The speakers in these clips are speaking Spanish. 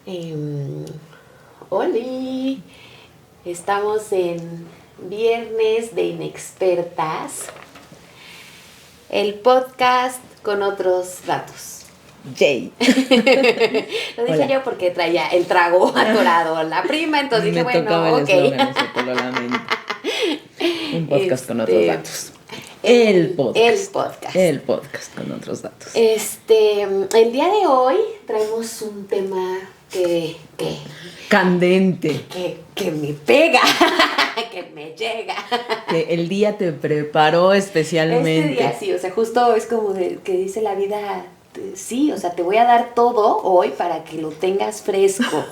Em, Oli, estamos en Viernes de Inexpertas, el podcast con otros datos. Jay. Lo dije Hola. yo porque traía el trago atorado la prima, entonces dije, Me bueno, tocaba el ok. eslogan, eso te lo lamento. Un podcast con otros datos. El podcast. El podcast con otros datos. El día de hoy traemos un tema que Candente. me pega, que me llega. Que el día te preparó especialmente. Este día sí, o sea, justo es como que dice la vida, sí, o sea, te voy a dar todo hoy para que lo tengas fresco.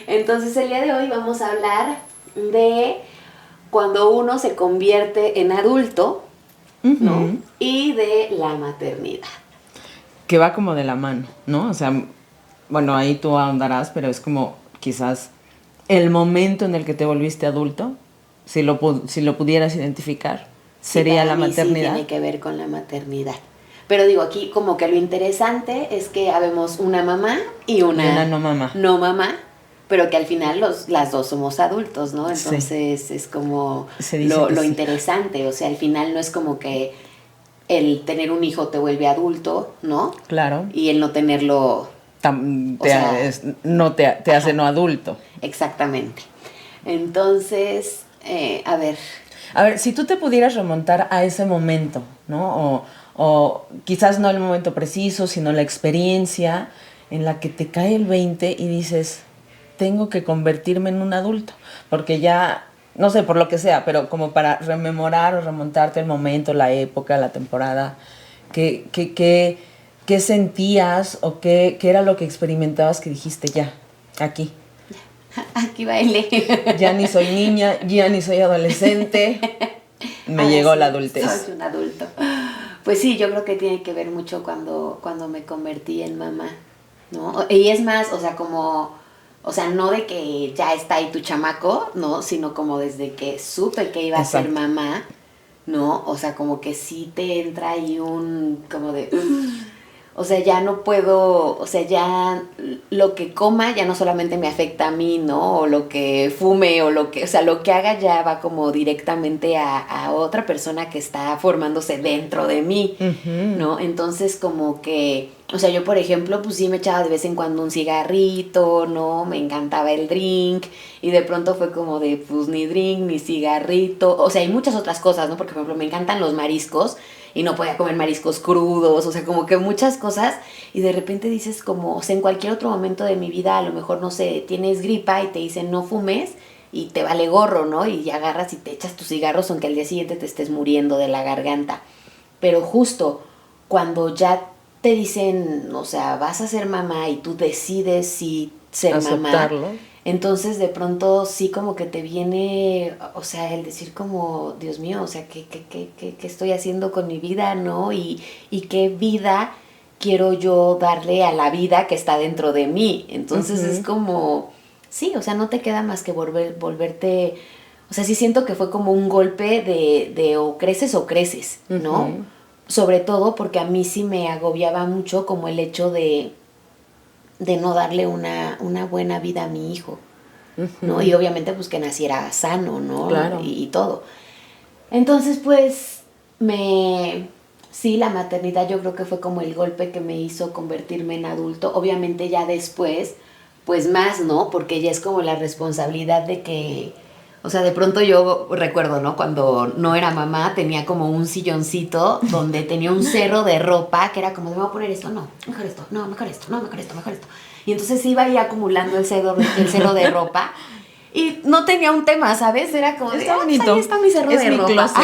Entonces el día de hoy vamos a hablar de cuando uno se convierte en adulto, ¿no? Y de la maternidad. Que va como de la mano, ¿no? O sea, bueno, ahí tú ahondarás, pero es como quizás el momento en el que te volviste adulto, si lo pudieras identificar, sería la maternidad. Sí, tiene que ver con la maternidad. Pero digo, aquí como que lo interesante es que habemos una mamá y una no mamá. No mamá, pero que al final las dos somos adultos, ¿no? Entonces Sí. es como lo sí. Interesante, o sea, al final no es como que el tener un hijo te vuelve adulto, ¿no? Claro. Y el no tenerlo... te hace no adulto. Exactamente. Entonces, a ver, si tú te pudieras remontar a ese momento, ¿no? O quizás no el momento preciso, sino la experiencia en la que te cae el 20 y dices, tengo que convertirme en un adulto, porque ya, no sé, por lo que sea, pero como para rememorar o remontarte el momento, la época, la temporada, ¿qué sentías o qué era lo que experimentabas que dijiste ya, aquí? Aquí bailé. Ya ni soy niña, ya ni soy adolescente, me llegó la adultez. Soy un adulto. Pues sí, yo creo que tiene que ver mucho cuando me convertí en mamá, ¿no? Y es más, o sea, no de que ya está ahí tu chamaco, ¿no? Sino como desde que supe que iba a ser mamá, ¿no? O sea, como que sí te entra ahí como de... O sea, ya no puedo, o sea, ya lo que coma ya no solamente me afecta a mí, ¿no? O lo que fume o lo que haga ya va como directamente a otra persona que está formándose dentro de mí, ¿no? Entonces como que, o sea, yo por ejemplo, pues sí me echaba de vez en cuando un cigarrito, ¿no? Me encantaba el drink y de pronto fue como de, pues ni drink, ni cigarrito, o sea, hay muchas otras cosas, ¿no? Porque por ejemplo me encantan los mariscos y no podía comer mariscos crudos, o sea, como que muchas cosas, y de repente dices como, o sea, en cualquier otro momento de mi vida, a lo mejor, no sé, tienes gripa y te dicen no fumes, y te vale gorro, ¿no? Y ya agarras y te echas tus cigarros, aunque al día siguiente te estés muriendo de la garganta. Pero justo cuando ya te dicen, o sea, vas a ser mamá y tú decides si ser aceptarlo. Mamá, entonces de pronto sí como que te viene, o sea, el decir como, Dios mío, o sea, ¿qué estoy haciendo con mi vida, no? Y qué vida quiero yo darle a la vida que está dentro de mí. Entonces es como, sí, o sea, no te queda más que volverte, o sea, sí siento que fue como un golpe de o creces, ¿no? Sobre todo porque a mí sí me agobiaba mucho como el hecho de no darle una buena vida a mi hijo, ¿no? Y obviamente pues que naciera sano, ¿no? Claro. Y todo. Entonces pues sí, la maternidad yo creo que fue como el golpe que me hizo convertirme en adulto. Obviamente ya después, pues más, ¿no? Porque ya es como la responsabilidad de que... O sea, de pronto yo recuerdo, ¿no? Cuando no era mamá, tenía como un silloncito donde tenía un cerro de ropa que era como, ¿me voy a poner esto? No, mejor esto, no, mejor esto, no, mejor esto, mejor esto. Y entonces iba ahí acumulando el cerro de ropa y no tenía un tema, ¿sabes? Era como, está bonito. Pues ahí está mi cerro es de mi ropa. Closet.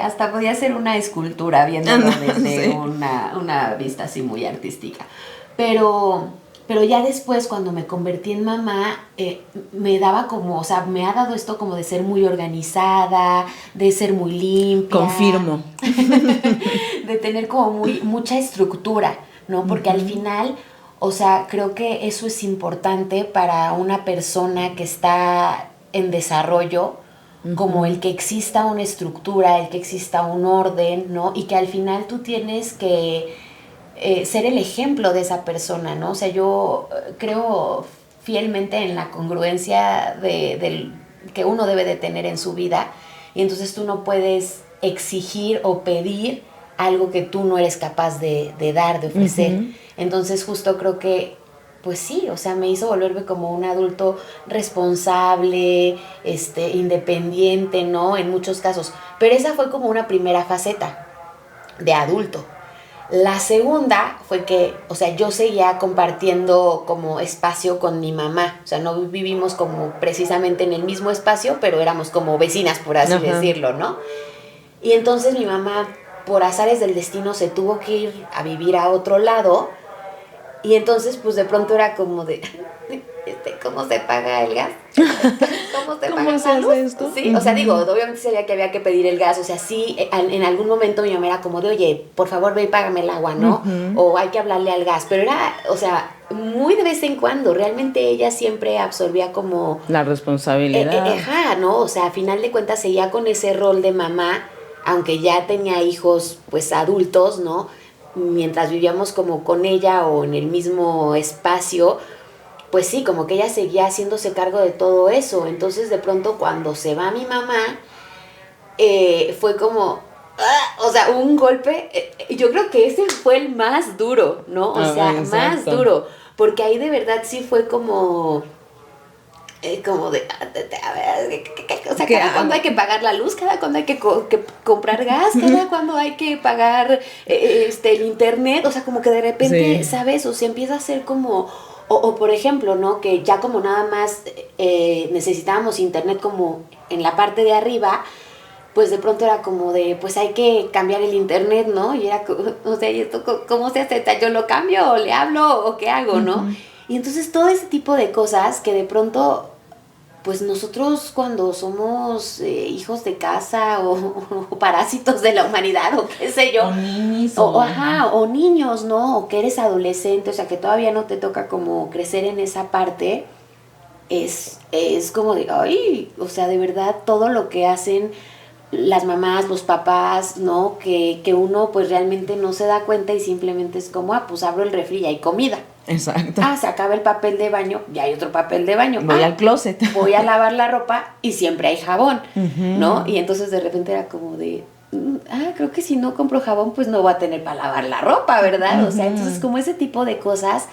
Hasta podía ser una escultura viéndolo desde Sí. una vista así muy artística. Pero ya después, cuando me convertí en mamá, me daba como, o sea, me ha dado esto como de ser muy organizada, de ser muy limpia. Confirmo. De tener como mucha estructura, ¿no? Porque al final, o sea, creo que eso es importante para una persona que está en desarrollo, como el que exista una estructura, el que exista un orden, ¿no? Y que al final tú tienes que ser el ejemplo de esa persona, ¿no? O sea, yo creo fielmente en la congruencia del que uno debe de tener en su vida, y entonces tú no puedes exigir o pedir algo que tú no eres capaz de dar, de ofrecer. Uh-huh. Entonces justo creo que, pues sí, o sea, me hizo volverme como un adulto responsable, independiente, ¿no? En muchos casos. Pero esa fue como una primera faceta de adulto. La segunda fue que, o sea, yo seguía compartiendo como espacio con mi mamá. O sea, no vivimos como precisamente en el mismo espacio, pero éramos como vecinas, por así decirlo, ¿no? Y entonces mi mamá, por azares del destino, se tuvo que ir a vivir a otro lado. Y entonces, pues de pronto era como de, ¿cómo se paga el gas? ¿Cómo se paga la luz? Esto? Sí, o sea, digo, obviamente sabía que había que pedir el gas, o sea, sí, en algún momento mi mamá era como de, oye, por favor ve y págame el agua, ¿no? O hay que hablarle al gas, pero era, o sea, muy de vez en cuando, realmente ella siempre absorbía como... La responsabilidad. Ajá, ¿no? O sea, a final de cuentas seguía con ese rol de mamá, aunque ya tenía hijos, pues, adultos, ¿no? Mientras vivíamos como con ella o en el mismo espacio, pues sí, como que ella seguía haciéndose cargo de todo eso. Entonces de pronto cuando se va mi mamá, fue como, o sea, un golpe, yo creo que ese fue el más duro, ¿no? O sea, exacto. Más duro, porque ahí de verdad sí fue como de, a ver, o sea, cada cuando hay que pagar la luz, cada cuando hay que comprar gas, cada cuando hay que pagar el internet, o sea, como que de repente, sí. ¿Sabes? O sea, empieza a ser como, o por ejemplo, ¿no? Que ya como nada más necesitábamos internet como en la parte de arriba, pues de pronto era como de, pues hay que cambiar el internet, ¿no? Y era, o sea, ¿y esto cómo se hace? ¿Yo lo cambio o le hablo o qué hago, no? Y entonces todo ese tipo de cosas que de pronto, pues nosotros cuando somos hijos de casa o parásitos de la humanidad o qué sé yo. O niños. O niños, ¿no? O que eres adolescente, o sea, que todavía no te toca como crecer en esa parte, es como de, ay, o sea, de verdad todo lo que hacen las mamás, los papás, ¿no? Que uno pues realmente no se da cuenta y simplemente es como, pues abro el refri y hay comida. Exacto. Se acaba el papel de baño, ya hay otro papel de baño. Voy al closet. Voy a lavar la ropa y siempre hay jabón, ¿no? Y entonces de repente era como de, creo que si no compro jabón, pues no voy a tener para lavar la ropa, ¿verdad? O sea, entonces como ese tipo de cosas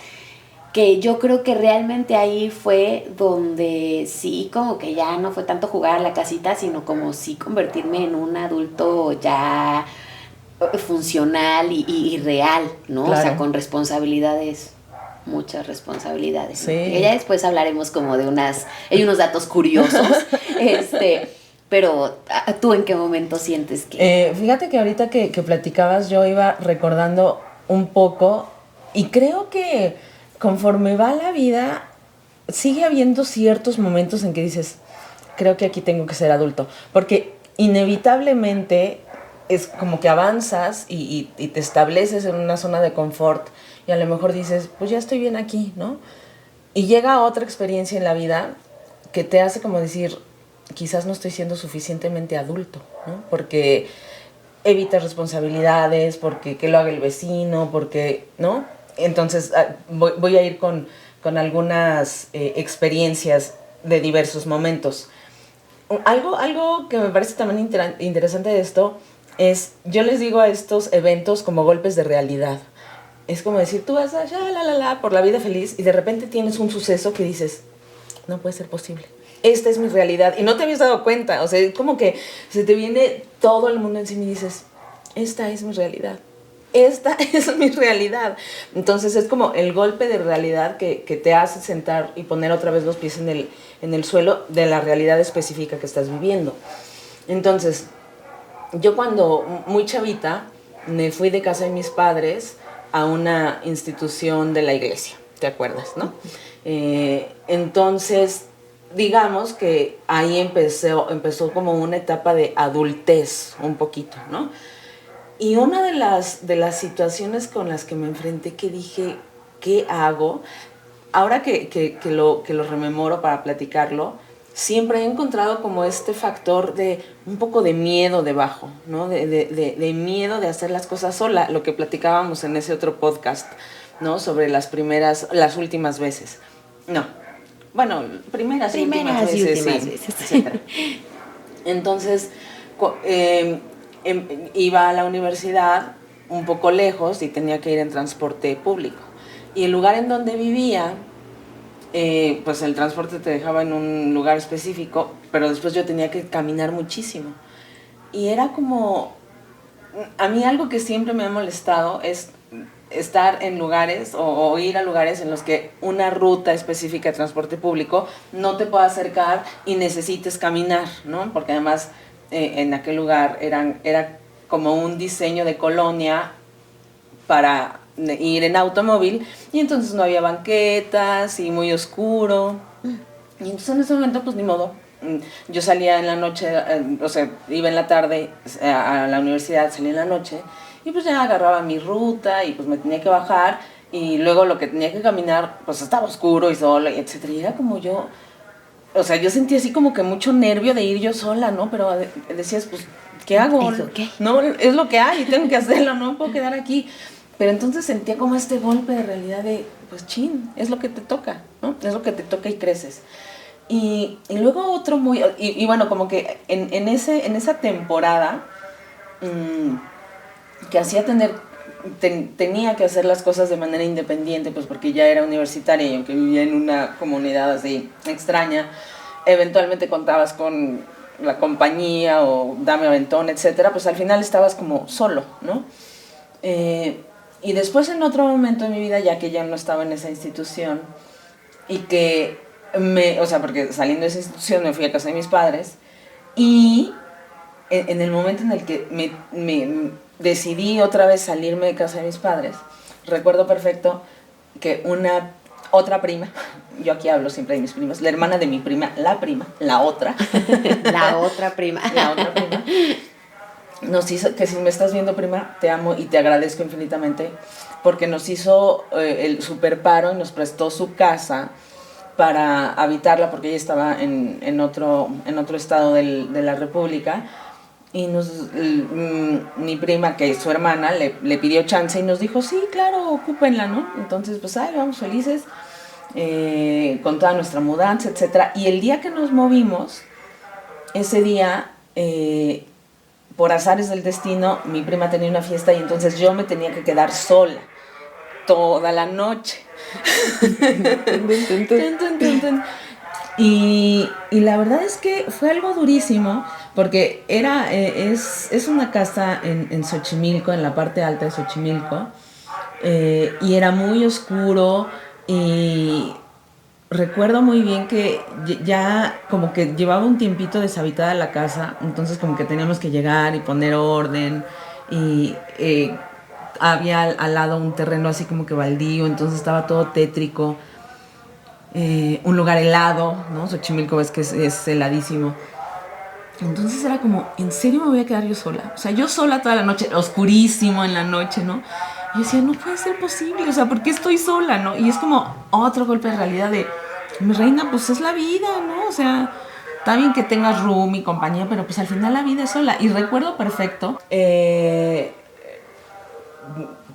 que yo creo que realmente ahí fue donde sí, como que ya no fue tanto jugar a la casita, sino como sí convertirme en un adulto ya funcional y real, ¿no? Claro. O sea, con responsabilidades, muchas responsabilidades. Sí. ¿No? Ya después hablaremos como de hay unos datos curiosos, pero ¿tú en qué momento sientes que...? Fíjate que ahorita que platicabas yo iba recordando un poco y creo que conforme va la vida, sigue habiendo ciertos momentos en que dices, creo que aquí tengo que ser adulto. Porque inevitablemente es como que avanzas y te estableces en una zona de confort y a lo mejor dices, pues ya estoy bien aquí, ¿no? Y llega otra experiencia en la vida que te hace como decir, quizás no estoy siendo suficientemente adulto, ¿no? Porque evitas responsabilidades, porque que lo haga el vecino, porque, ¿no? Entonces voy a ir con algunas experiencias de diversos momentos. Algo que me parece también interesante de esto es, yo les digo a estos eventos como golpes de realidad. Es como decir, tú vas allá, por la vida feliz y de repente tienes un suceso que dices, no puede ser posible. Esta es mi realidad. Y no te habías dado cuenta. O sea, es como que se te viene todo el mundo encima y dices, esta es mi realidad. Esta es mi realidad. Entonces es como el golpe de realidad que te hace sentar y poner otra vez los pies en el suelo de la realidad específica que estás viviendo. Entonces, yo cuando muy chavita me fui de casa de mis padres a una institución de la iglesia, ¿te acuerdas, no? Entonces, digamos que ahí empezó como una etapa de adultez un poquito, ¿no? Y una de las situaciones con las que me enfrenté que dije, ¿qué hago? Ahora que lo rememoro para platicarlo, siempre he encontrado como este factor de un poco de miedo debajo, ¿no? De miedo de hacer las cosas sola, lo que platicábamos en ese otro podcast, ¿no? Sobre las últimas veces. No, bueno, primeras y últimas veces. Etcétera. Entonces, iba a la universidad un poco lejos y tenía que ir en transporte público. Y el lugar en donde vivía, pues el transporte te dejaba en un lugar específico, pero después yo tenía que caminar muchísimo. Y era como, a mí algo que siempre me ha molestado es estar en lugares o ir a lugares en los que una ruta específica de transporte público no te pueda acercar y necesites caminar, ¿no? Porque además en aquel lugar era como un diseño de colonia para ir en automóvil, y entonces no había banquetas y muy oscuro. Y entonces en ese momento, pues ni modo. Yo salía en la noche, o sea, iba en la tarde a la universidad, salía en la noche, y pues ya agarraba mi ruta y pues me tenía que bajar, y luego lo que tenía que caminar, pues estaba oscuro y solo, y etcétera. Y era como yo, o sea, yo sentía así como que mucho nervio de ir yo sola, ¿no? Pero decías, pues, ¿qué hago? ¿Qué? No, es lo que hay, tengo que hacerlo, no puedo quedar aquí. Pero entonces sentía como este golpe de realidad de, pues chin, es lo que te toca, ¿no? Es lo que te toca y creces. Y luego otro muy, y bueno, como que en esa temporada que tenía que hacer las cosas de manera independiente, pues porque ya era universitaria y aunque vivía en una comunidad así extraña, eventualmente contabas con la compañía o dame aventón, etcétera, pues al final estabas como solo, ¿no? Y después en otro momento de mi vida, ya que ya no estaba en esa institución, y que o sea, porque saliendo de esa institución me fui a casa de mis padres, y en el momento en el que me decidí otra vez salirme de casa de mis padres, recuerdo perfecto que otra prima, yo aquí hablo siempre de mis primas, la hermana de mi prima, la otra prima, nos hizo, que si me estás viendo, prima, te amo y te agradezco infinitamente, porque nos hizo el super paro y nos prestó su casa para habitarla, porque ella estaba en otro estado de la República, y mi prima, que es su hermana, le pidió chance y nos dijo, sí, claro, ocúpenla, ¿no? Entonces, pues, vamos felices, con toda nuestra mudanza, etcétera. Y el día que nos movimos, ese día, por azares del destino, mi prima tenía una fiesta y entonces yo me tenía que quedar sola toda la noche. Y la verdad es que fue algo durísimo, porque es una casa en Xochimilco, en la parte alta de Xochimilco, y era muy oscuro, y recuerdo muy bien que ya como que llevaba un tiempito deshabitada la casa, entonces como que teníamos que llegar y poner orden, y había al lado un terreno así como que baldío, entonces estaba todo tétrico, un lugar helado, ¿no? Xochimilco ves que es heladísimo. Entonces era como, ¿en serio me voy a quedar yo sola? O sea, yo sola toda la noche, oscurísimo en la noche, ¿no? Y yo decía, no puede ser posible, o sea, ¿por qué estoy sola, no? Y es como otro golpe de realidad de, mi reina, pues es la vida, ¿no? O sea, está bien que tengas room y compañía, pero pues al final la vida es sola. Y recuerdo perfecto,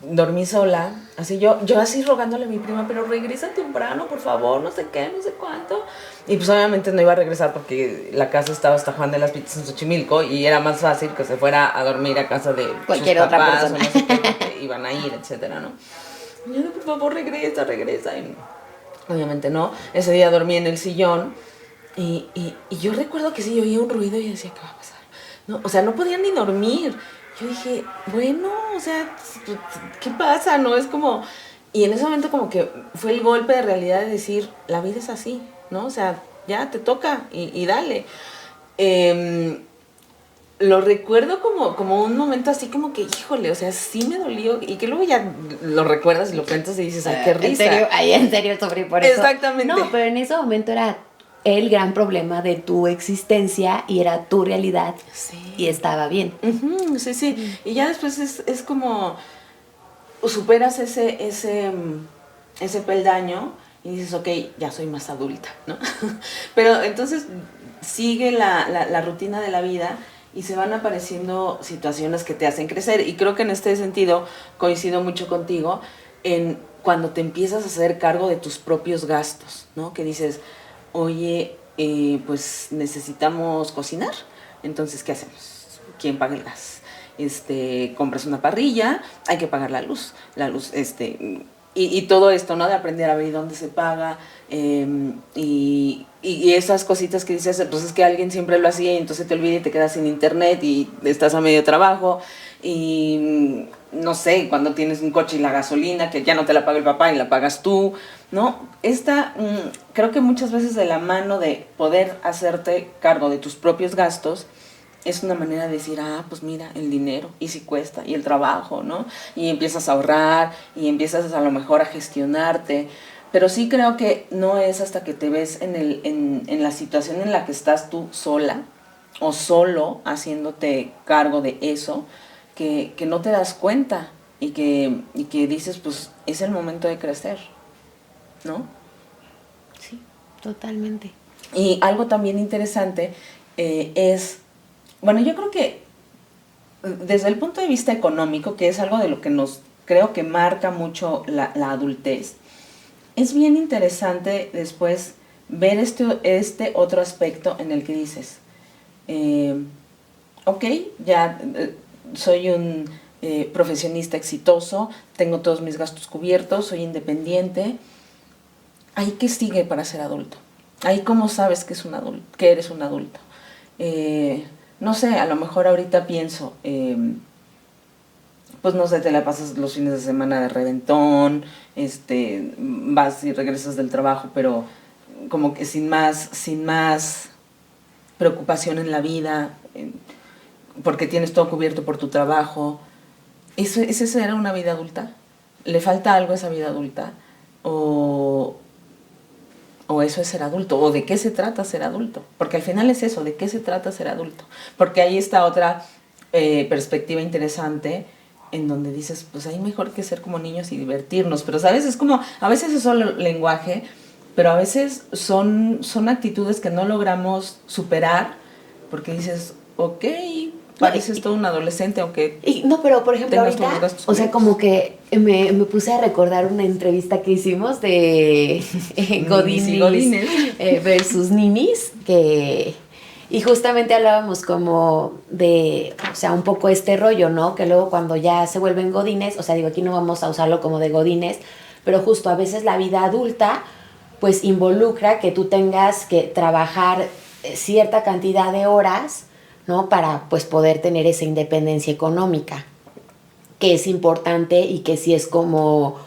dormí sola, así yo así rogándole a mi prima, pero regresa temprano, por favor, no sé qué, no sé cuánto. Y pues obviamente no iba a regresar porque la casa estaba hasta Juan de las Pitas en Xochimilco y era más fácil que se fuera a dormir a casa de cualquier sus otra papás, persona. O no sé qué, porque iban a ir, etcétera, ¿no? Y yo, por favor, regresa. Y obviamente no. Ese día dormí en el sillón y yo recuerdo que sí, yo oía un ruido y decía, ¿qué va a pasar? No, o sea, no podía ni dormir. Yo dije, bueno, o sea, ¿qué pasa? No es como... Y en ese momento como que fue el golpe de realidad de decir, la vida es así, ¿no? O sea, ya te toca y dale. Lo recuerdo como un momento así como que, híjole, o sea, sí me dolió. Y que luego ya lo recuerdas y lo cuentas y dices, ay, qué risa. En serio sufrí por eso. Exactamente. No, pero en ese momento era el gran problema de tu existencia y era tu realidad. Sí. Y estaba bien. Uh-huh, sí. Y ya después es como superas ese peldaño y dices, ok, ya soy más adulta, ¿no? Pero entonces sigue la rutina de la vida y se van apareciendo situaciones que te hacen crecer. Y creo que en este sentido coincido mucho contigo en cuando te empiezas a hacer cargo de tus propios gastos, ¿no? Que dices, oye, pues necesitamos cocinar, entonces, ¿qué hacemos? ¿Quién paga el gas? Compras una parrilla, hay que pagar la luz, y todo esto, ¿no? De aprender a ver dónde se paga, y esas cositas que dices, pues es que alguien siempre lo hacía y entonces te olvida y te quedas sin internet y estás a medio trabajo, y no sé, cuando tienes un coche y la gasolina, que ya no te la paga el papá y la pagas tú, ¿no? Creo que muchas veces de la mano de poder hacerte cargo de tus propios gastos, es una manera de decir, pues mira, el dinero, y si cuesta, y el trabajo, ¿no? Y empiezas a ahorrar, y empiezas a lo mejor a gestionarte. Pero sí creo que no es hasta que te ves en la situación en la que estás tú sola, o solo haciéndote cargo de eso, que no te das cuenta, y que dices, pues es el momento de crecer, ¿no? Sí, totalmente. Y algo también interesante es, bueno, yo creo que desde el punto de vista económico, que es algo de lo que nos creo que marca mucho la adultez, es bien interesante después ver este otro aspecto en el que dices, ok, ya soy un profesionista exitoso, tengo todos mis gastos cubiertos, soy independiente. ¿Ahí qué sigue para ser adulto? Ahí cómo sabes que eres un adulto. No sé, a lo mejor ahorita pienso, pues no sé, te la pasas los fines de semana de reventón, vas y regresas del trabajo, pero como que sin más preocupación en la vida, porque tienes todo cubierto por tu trabajo. ¿Esa era una vida adulta? ¿Le falta algo a esa vida adulta? ¿O eso es ser adulto? ¿O de qué se trata ser adulto? Porque al final es eso, ¿de qué se trata ser adulto? Porque ahí está otra perspectiva interesante en donde dices, pues hay mejor que ser como niños y divertirnos. Pero, ¿sabes? Es como, a veces es solo lenguaje, pero a veces son actitudes que no logramos superar porque dices, ok, pareces todo un adolescente, aunque... No, pero por ejemplo ahorita, o sea, como que me puse a recordar una entrevista que hicimos de Godines versus Ninis, y justamente hablábamos como de, o sea, un poco este rollo, ¿no? Que luego cuando ya se vuelven godines, o sea, digo, aquí no vamos a usarlo como de godines, pero justo a veces la vida adulta pues involucra que tú tengas que trabajar cierta cantidad de horas, ¿no? Para pues poder tener esa independencia económica, que es importante y que sí es como,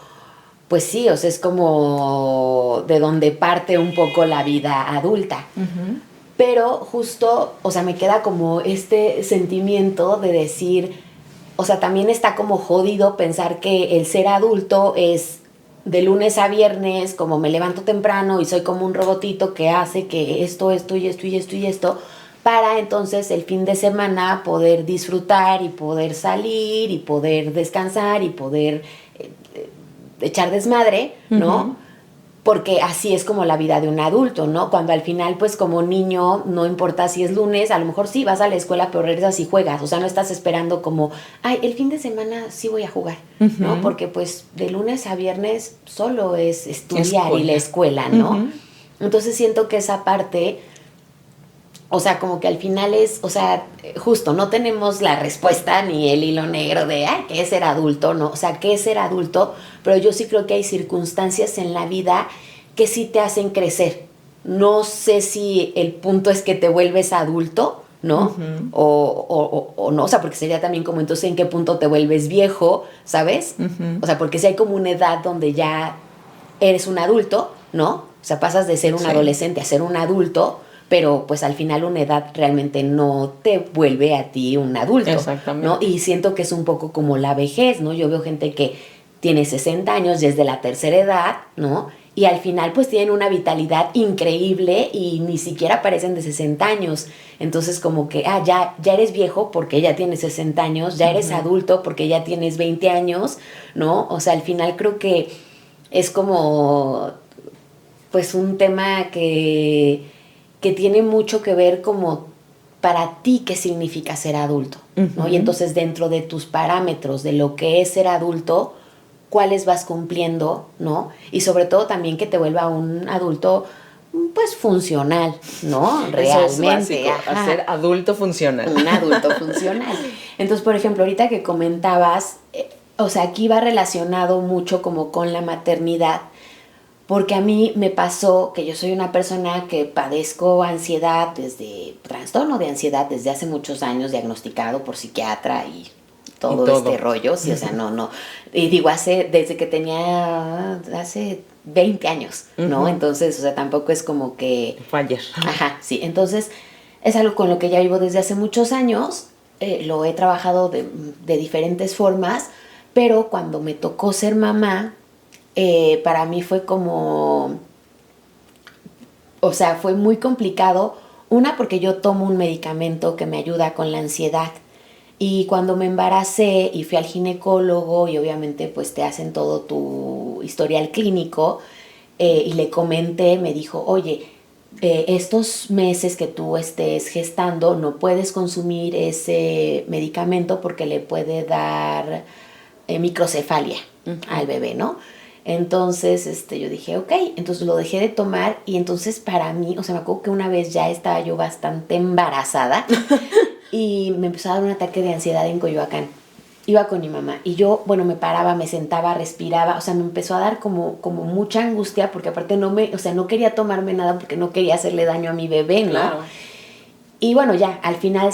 pues sí, o sea, es como de donde parte un poco la vida adulta. Uh-huh. Pero justo, o sea, me queda como este sentimiento de decir, o sea, también está como jodido pensar que el ser adulto es de lunes a viernes, como me levanto temprano y soy como un robotito que hace que esto y esto, para entonces el fin de semana poder disfrutar y poder salir y poder descansar y poder echar desmadre, ¿no? Uh-huh. Porque así es como la vida de un adulto, ¿no? Cuando al final, pues como niño, no importa si es lunes, a lo mejor sí vas a la escuela, pero regresas y juegas. O sea, no estás esperando como, el fin de semana sí voy a jugar, uh-huh, ¿no? Porque pues de lunes a viernes solo es estudiar y la escuela, ¿no? Uh-huh. Entonces siento que esa parte, o sea, como que al final es, o sea, justo, no tenemos la respuesta ni el hilo negro de, ¿qué es ser adulto? No, o sea, ¿qué es ser adulto? Pero yo sí creo que hay circunstancias en la vida que sí te hacen crecer. No sé si el punto es que te vuelves adulto, ¿no? Uh-huh. O no, o sea, porque sería también como entonces en qué punto te vuelves viejo, ¿sabes? Uh-huh. O sea, porque si hay como una edad donde ya eres un adulto, ¿no? O sea, pasas de ser un adolescente a ser un adulto, pero pues al final una edad realmente no te vuelve a ti un adulto. Exactamente. ¿No? Y siento que es un poco como la vejez, ¿no? Yo veo gente que tiene 60 años desde la tercera edad, ¿no? Y al final pues tienen una vitalidad increíble y ni siquiera parecen de 60 años. Entonces como que, ya eres viejo porque ya tienes 60 años, ya eres uh-huh, adulto porque ya tienes 20 años, ¿no? O sea, al final creo que es como pues un tema que tiene mucho que ver como para ti qué significa ser adulto, ¿no? Y entonces dentro de tus parámetros de lo que es ser adulto, cuáles vas cumpliendo, ¿no? Y sobre todo también que te vuelva un adulto pues funcional, ¿no? Realmente. Eso es básico, hacer adulto funcional. Un adulto funcional. Entonces, por ejemplo, ahorita que comentabas, o sea, aquí va relacionado mucho como con la maternidad, porque a mí me pasó que yo soy una persona que padezco ansiedad trastorno de ansiedad desde hace muchos años, diagnosticado por psiquiatra y todo este rollo, sí, o sea, no, y digo, desde que tenía, hace 20 años, ¿no? Entonces, o sea, tampoco es como que... Fue ayer. Ajá, sí, entonces es algo con lo que ya vivo desde hace muchos años, lo he trabajado de diferentes formas, pero cuando me tocó ser mamá, para mí fue como, o sea, fue muy complicado. Una, porque yo tomo un medicamento que me ayuda con la ansiedad. Y cuando me embaracé y fui al ginecólogo y obviamente pues te hacen todo tu historial clínico, y le comenté, me dijo, oye, estos meses que tú estés gestando no puedes consumir ese medicamento porque le puede dar microcefalia al bebé, ¿no? Entonces, yo dije, ok, entonces lo dejé de tomar y entonces para mí, o sea, me acuerdo que una vez ya estaba yo bastante embarazada y me empezó a dar un ataque de ansiedad en Coyoacán. Iba con mi mamá y yo, bueno, me paraba, me sentaba, respiraba, o sea, me empezó a dar como mucha angustia porque aparte no quería tomarme nada porque no quería hacerle daño a mi bebé, ¿no? Claro. Y bueno, ya, al final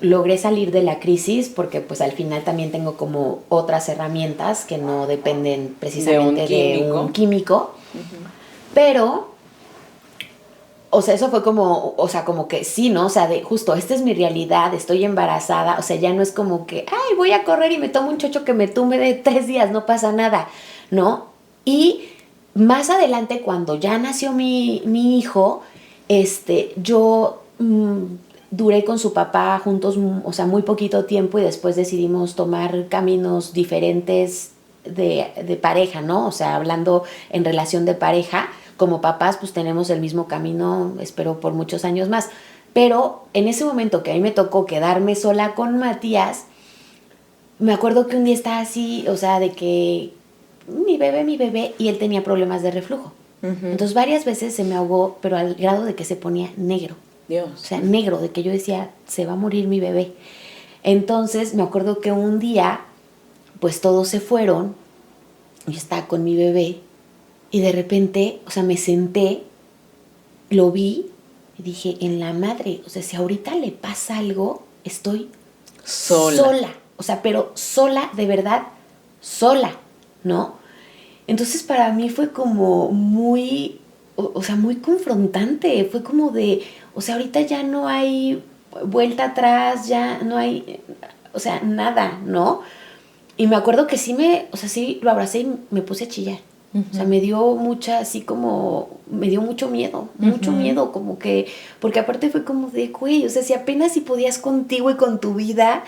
logré salir de la crisis porque pues al final también tengo como otras herramientas que no dependen precisamente de un químico. Pero, o sea, eso fue como, o sea, como que sí, ¿no? O sea, de justo, esta es mi realidad, estoy embarazada, o sea, ya no es como que, ay, voy a correr y me tomo un chocho que me tumbe de 3 días, no pasa nada, ¿no? Y más adelante, cuando ya nació mi hijo, yo duré con su papá juntos, o sea, muy poquito tiempo y después decidimos tomar caminos diferentes de pareja, ¿no? O sea, hablando en relación de pareja, como papás, pues tenemos el mismo camino, espero, por muchos años más. Pero en ese momento que a mí me tocó quedarme sola con Matías, me acuerdo que un día estaba así, o sea, de que mi bebé, y él tenía problemas de reflujo. Entonces varias veces se me ahogó, pero al grado de que se ponía negro. Dios. O sea, negro, de que yo decía, se va a morir mi bebé. Entonces me acuerdo que un día, pues todos se fueron, yo estaba con mi bebé, y de repente, o sea, me senté, lo vi, y dije, en la madre, o sea, si ahorita le pasa algo, estoy sola. O sea, pero sola, de verdad, sola, ¿no? Entonces para mí fue como muy, o sea, muy confrontante, fue como de, o sea, ahorita ya no hay vuelta atrás, ya no hay, o sea, nada, ¿no? Y me acuerdo que o sea, sí lo abracé y me puse a chillar. O sea, me dio mucho miedo, como que, porque aparte fue como de, güey, o sea, si apenas si podías contigo y con tu vida,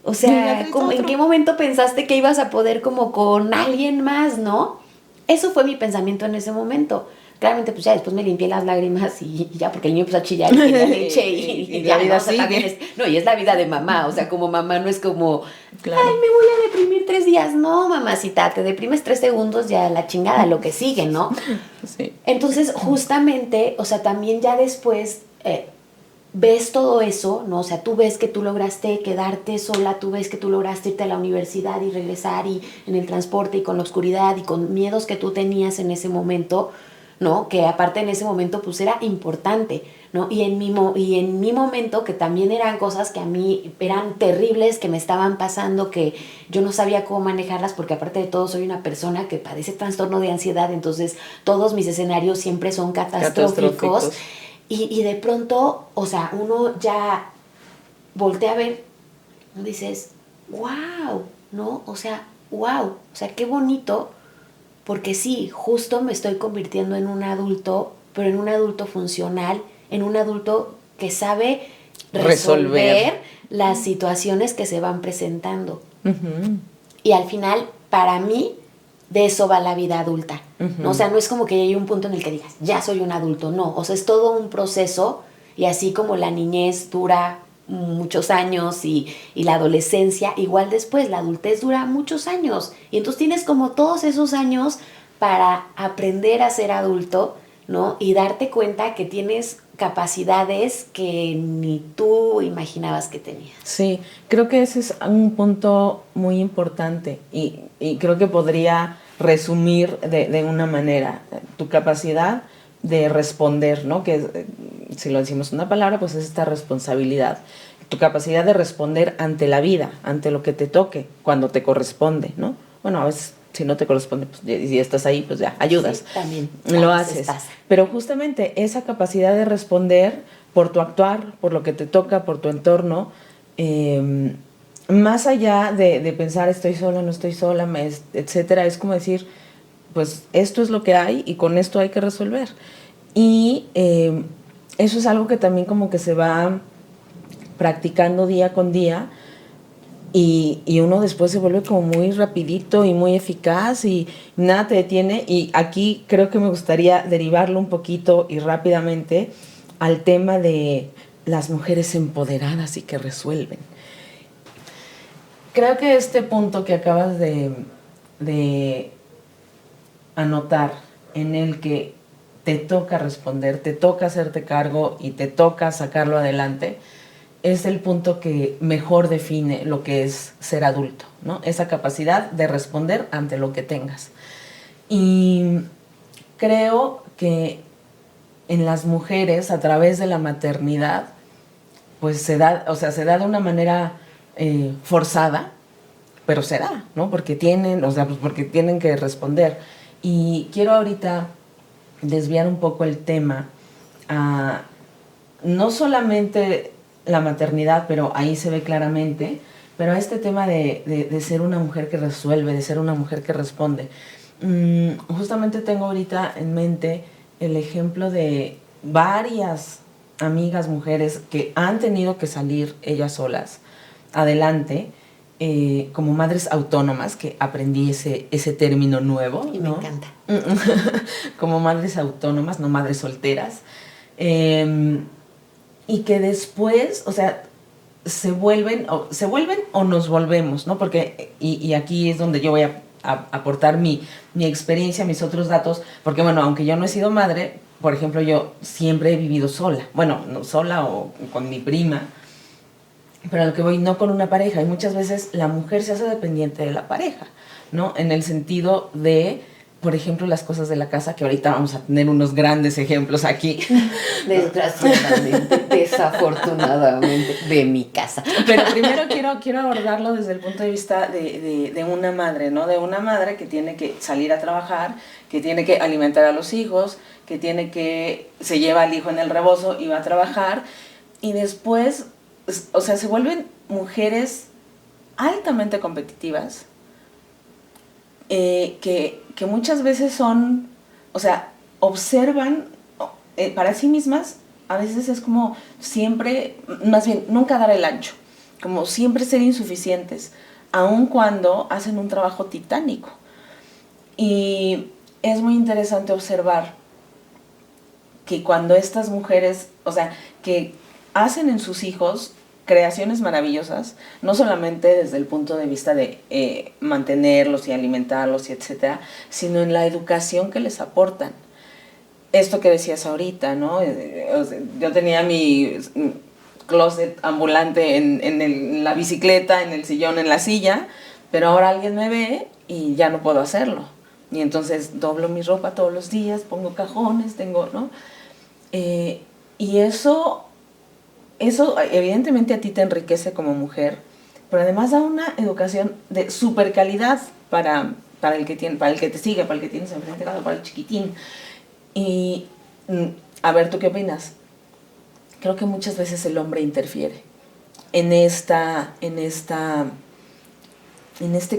o sea, ¿en qué momento pensaste que ibas a poder como con alguien más, no? Eso fue mi pensamiento en ese momento. Claramente, pues ya después me limpié las lágrimas y ya, porque el niño empezó a chillar y quería leche y la vida ¿no? O sea, sigue. y es la vida de mamá, o sea, como mamá no es como, claro. ay, me voy a deprimir 3 días. No, mamacita, te deprimes 3 segundos, ya la chingada, lo que sigue, ¿no? Sí. Entonces, justamente, o sea, también ya después ves todo eso, ¿no? O sea, tú ves que tú lograste quedarte sola, tú ves que tú lograste irte a la universidad y regresar y en el transporte y con la oscuridad y con miedos que tú tenías en ese momento, ¿no? Que aparte en ese momento pues era importante, ¿no? Y en mi momento, que también eran cosas que a mí eran terribles, que me estaban pasando, que yo no sabía cómo manejarlas, porque aparte de todo soy una persona que padece trastorno de ansiedad, entonces todos mis escenarios siempre son catastróficos. Y de pronto, o sea, uno ya voltea a ver, dices, wow, ¿no? O sea, qué bonito, porque sí, justo me estoy convirtiendo en un adulto, pero en un adulto funcional, en un adulto que sabe resolver las situaciones que se van presentando. Y al final, para mí, de eso va la vida adulta, ¿no? O sea, no es como que llegue un punto en el que digas, ya soy un adulto, no. O sea, es todo un proceso y así como la niñez dura muchos años y la adolescencia, igual después la adultez dura muchos años. Y entonces tienes como todos esos años para aprender a ser adulto, ¿no? Y darte cuenta que tienes capacidades que ni tú imaginabas que tenías. Sí, creo que ese es un punto muy importante y creo que podría resumir de una manera tu capacidad de responder, ¿no? Que si lo decimos una palabra, pues es esta responsabilidad. Tu capacidad de responder ante la vida, ante lo que te toque, cuando te corresponde, ¿no? Bueno, a veces si no te corresponde, pues si estás ahí, pues ya, ayudas. Sí, también. Lo haces. Pero justamente esa capacidad de responder por tu actuar, por lo que te toca, por tu entorno, más allá de pensar estoy sola, no estoy sola, etcétera, es como decir, pues esto es lo que hay y con esto hay que resolver. Y eso es algo que también como que se va practicando día con día y uno después se vuelve como muy rapidito y muy eficaz y nada te detiene. Y aquí creo que me gustaría derivarlo un poquito y rápidamente al tema de las mujeres empoderadas y que resuelven. Creo que este punto que acabas de anotar, en el que te toca responder, te toca hacerte cargo y te toca sacarlo adelante, es el punto que mejor define lo que es ser adulto, ¿no? Esa capacidad de responder ante lo que tengas. Y creo que en las mujeres, a través de la maternidad, pues se da de una manera forzada, pero se da, ¿no? Porque porque tienen que responder. Y quiero ahorita desviar un poco el tema a no solamente la maternidad, pero ahí se ve claramente, pero a este tema de ser una mujer que resuelve, de ser una mujer que responde. Justamente tengo ahorita en mente el ejemplo de varias amigas mujeres que han tenido que salir ellas solas adelante, como madres autónomas, que aprendí ese término nuevo. Y ¿no? me encanta. Como madres autónomas, no madres solteras. Y que después, o sea, se vuelven o nos volvemos, ¿no? Porque, y aquí es donde yo voy a aportar mi experiencia, mis otros datos, porque bueno, aunque yo no he sido madre, por ejemplo, yo siempre he vivido sola, bueno, no sola o con mi prima, pero a lo que voy, no con una pareja, y muchas veces la mujer se hace dependiente de la pareja, ¿no? En el sentido de, por ejemplo, las cosas de la casa, que ahorita vamos a tener unos grandes ejemplos aquí. Desgraciadamente, desafortunadamente, de mi casa. Pero primero quiero abordarlo desde el punto de vista de una madre, ¿no? De una madre que tiene que salir a trabajar, que tiene que alimentar a los hijos, que se lleva al hijo en el rebozo y va a trabajar, y después, o sea, se vuelven mujeres altamente competitivas, que muchas veces son, o sea, observan para sí mismas, a veces es como siempre, más bien, nunca dar el ancho, como siempre ser insuficientes, aun cuando hacen un trabajo titánico. Y es muy interesante observar que cuando estas mujeres, o sea, que hacen en sus hijos creaciones maravillosas, no solamente desde el punto de vista de mantenerlos y alimentarlos y etcétera, sino en la educación que les aportan. Esto que decías ahorita, ¿no? Yo tenía mi closet ambulante en la bicicleta, en el sillón, en la silla, pero ahora alguien me ve y ya no puedo hacerlo. Y entonces doblo mi ropa todos los días, pongo cajones, ¿no? Y eso evidentemente a ti te enriquece como mujer, pero además da una educación de super calidad para el que te sigue, para el que tienes enfrente, para el chiquitín. Y a ver, ¿tú qué opinas? Creo que muchas veces el hombre interfiere en este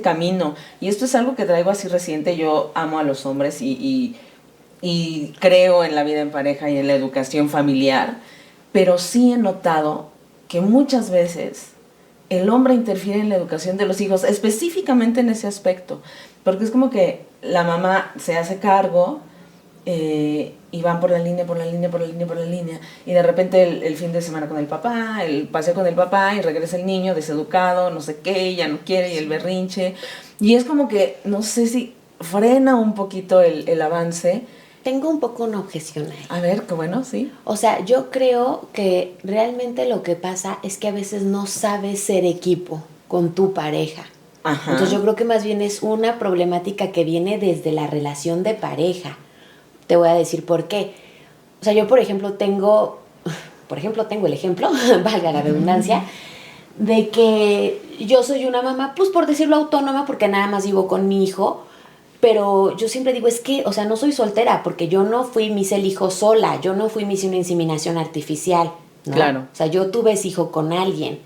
camino. Y esto es algo que traigo así reciente. Yo amo a los hombres y creo en la vida en pareja y en la educación familiar, pero sí he notado que muchas veces el hombre interfiere en la educación de los hijos, específicamente en ese aspecto, porque es como que la mamá se hace cargo y van por la línea, y de repente el fin de semana con el papá, el paseo con el papá, y regresa el niño deseducado, no sé qué, ya no quiere, y el berrinche, y es como que, no sé si frena un poquito el avance. Tengo un poco una objeción ahí. A ver, qué bueno, sí. O sea, yo creo que realmente lo que pasa es que a veces no sabes ser equipo con tu pareja. Ajá. Entonces yo creo que más bien es una problemática que viene desde la relación de pareja. Te voy a decir por qué. O sea, yo por ejemplo tengo el ejemplo, valga la redundancia, de que yo soy una mamá, pues por decirlo autónoma, porque nada más vivo con mi hijo, pero yo siempre digo, es que, o sea, no soy soltera, porque yo no fui, me hice el hijo sola, yo no fui, me hice una inseminación artificial, ¿no? Claro. O sea, yo tuve ese hijo con alguien,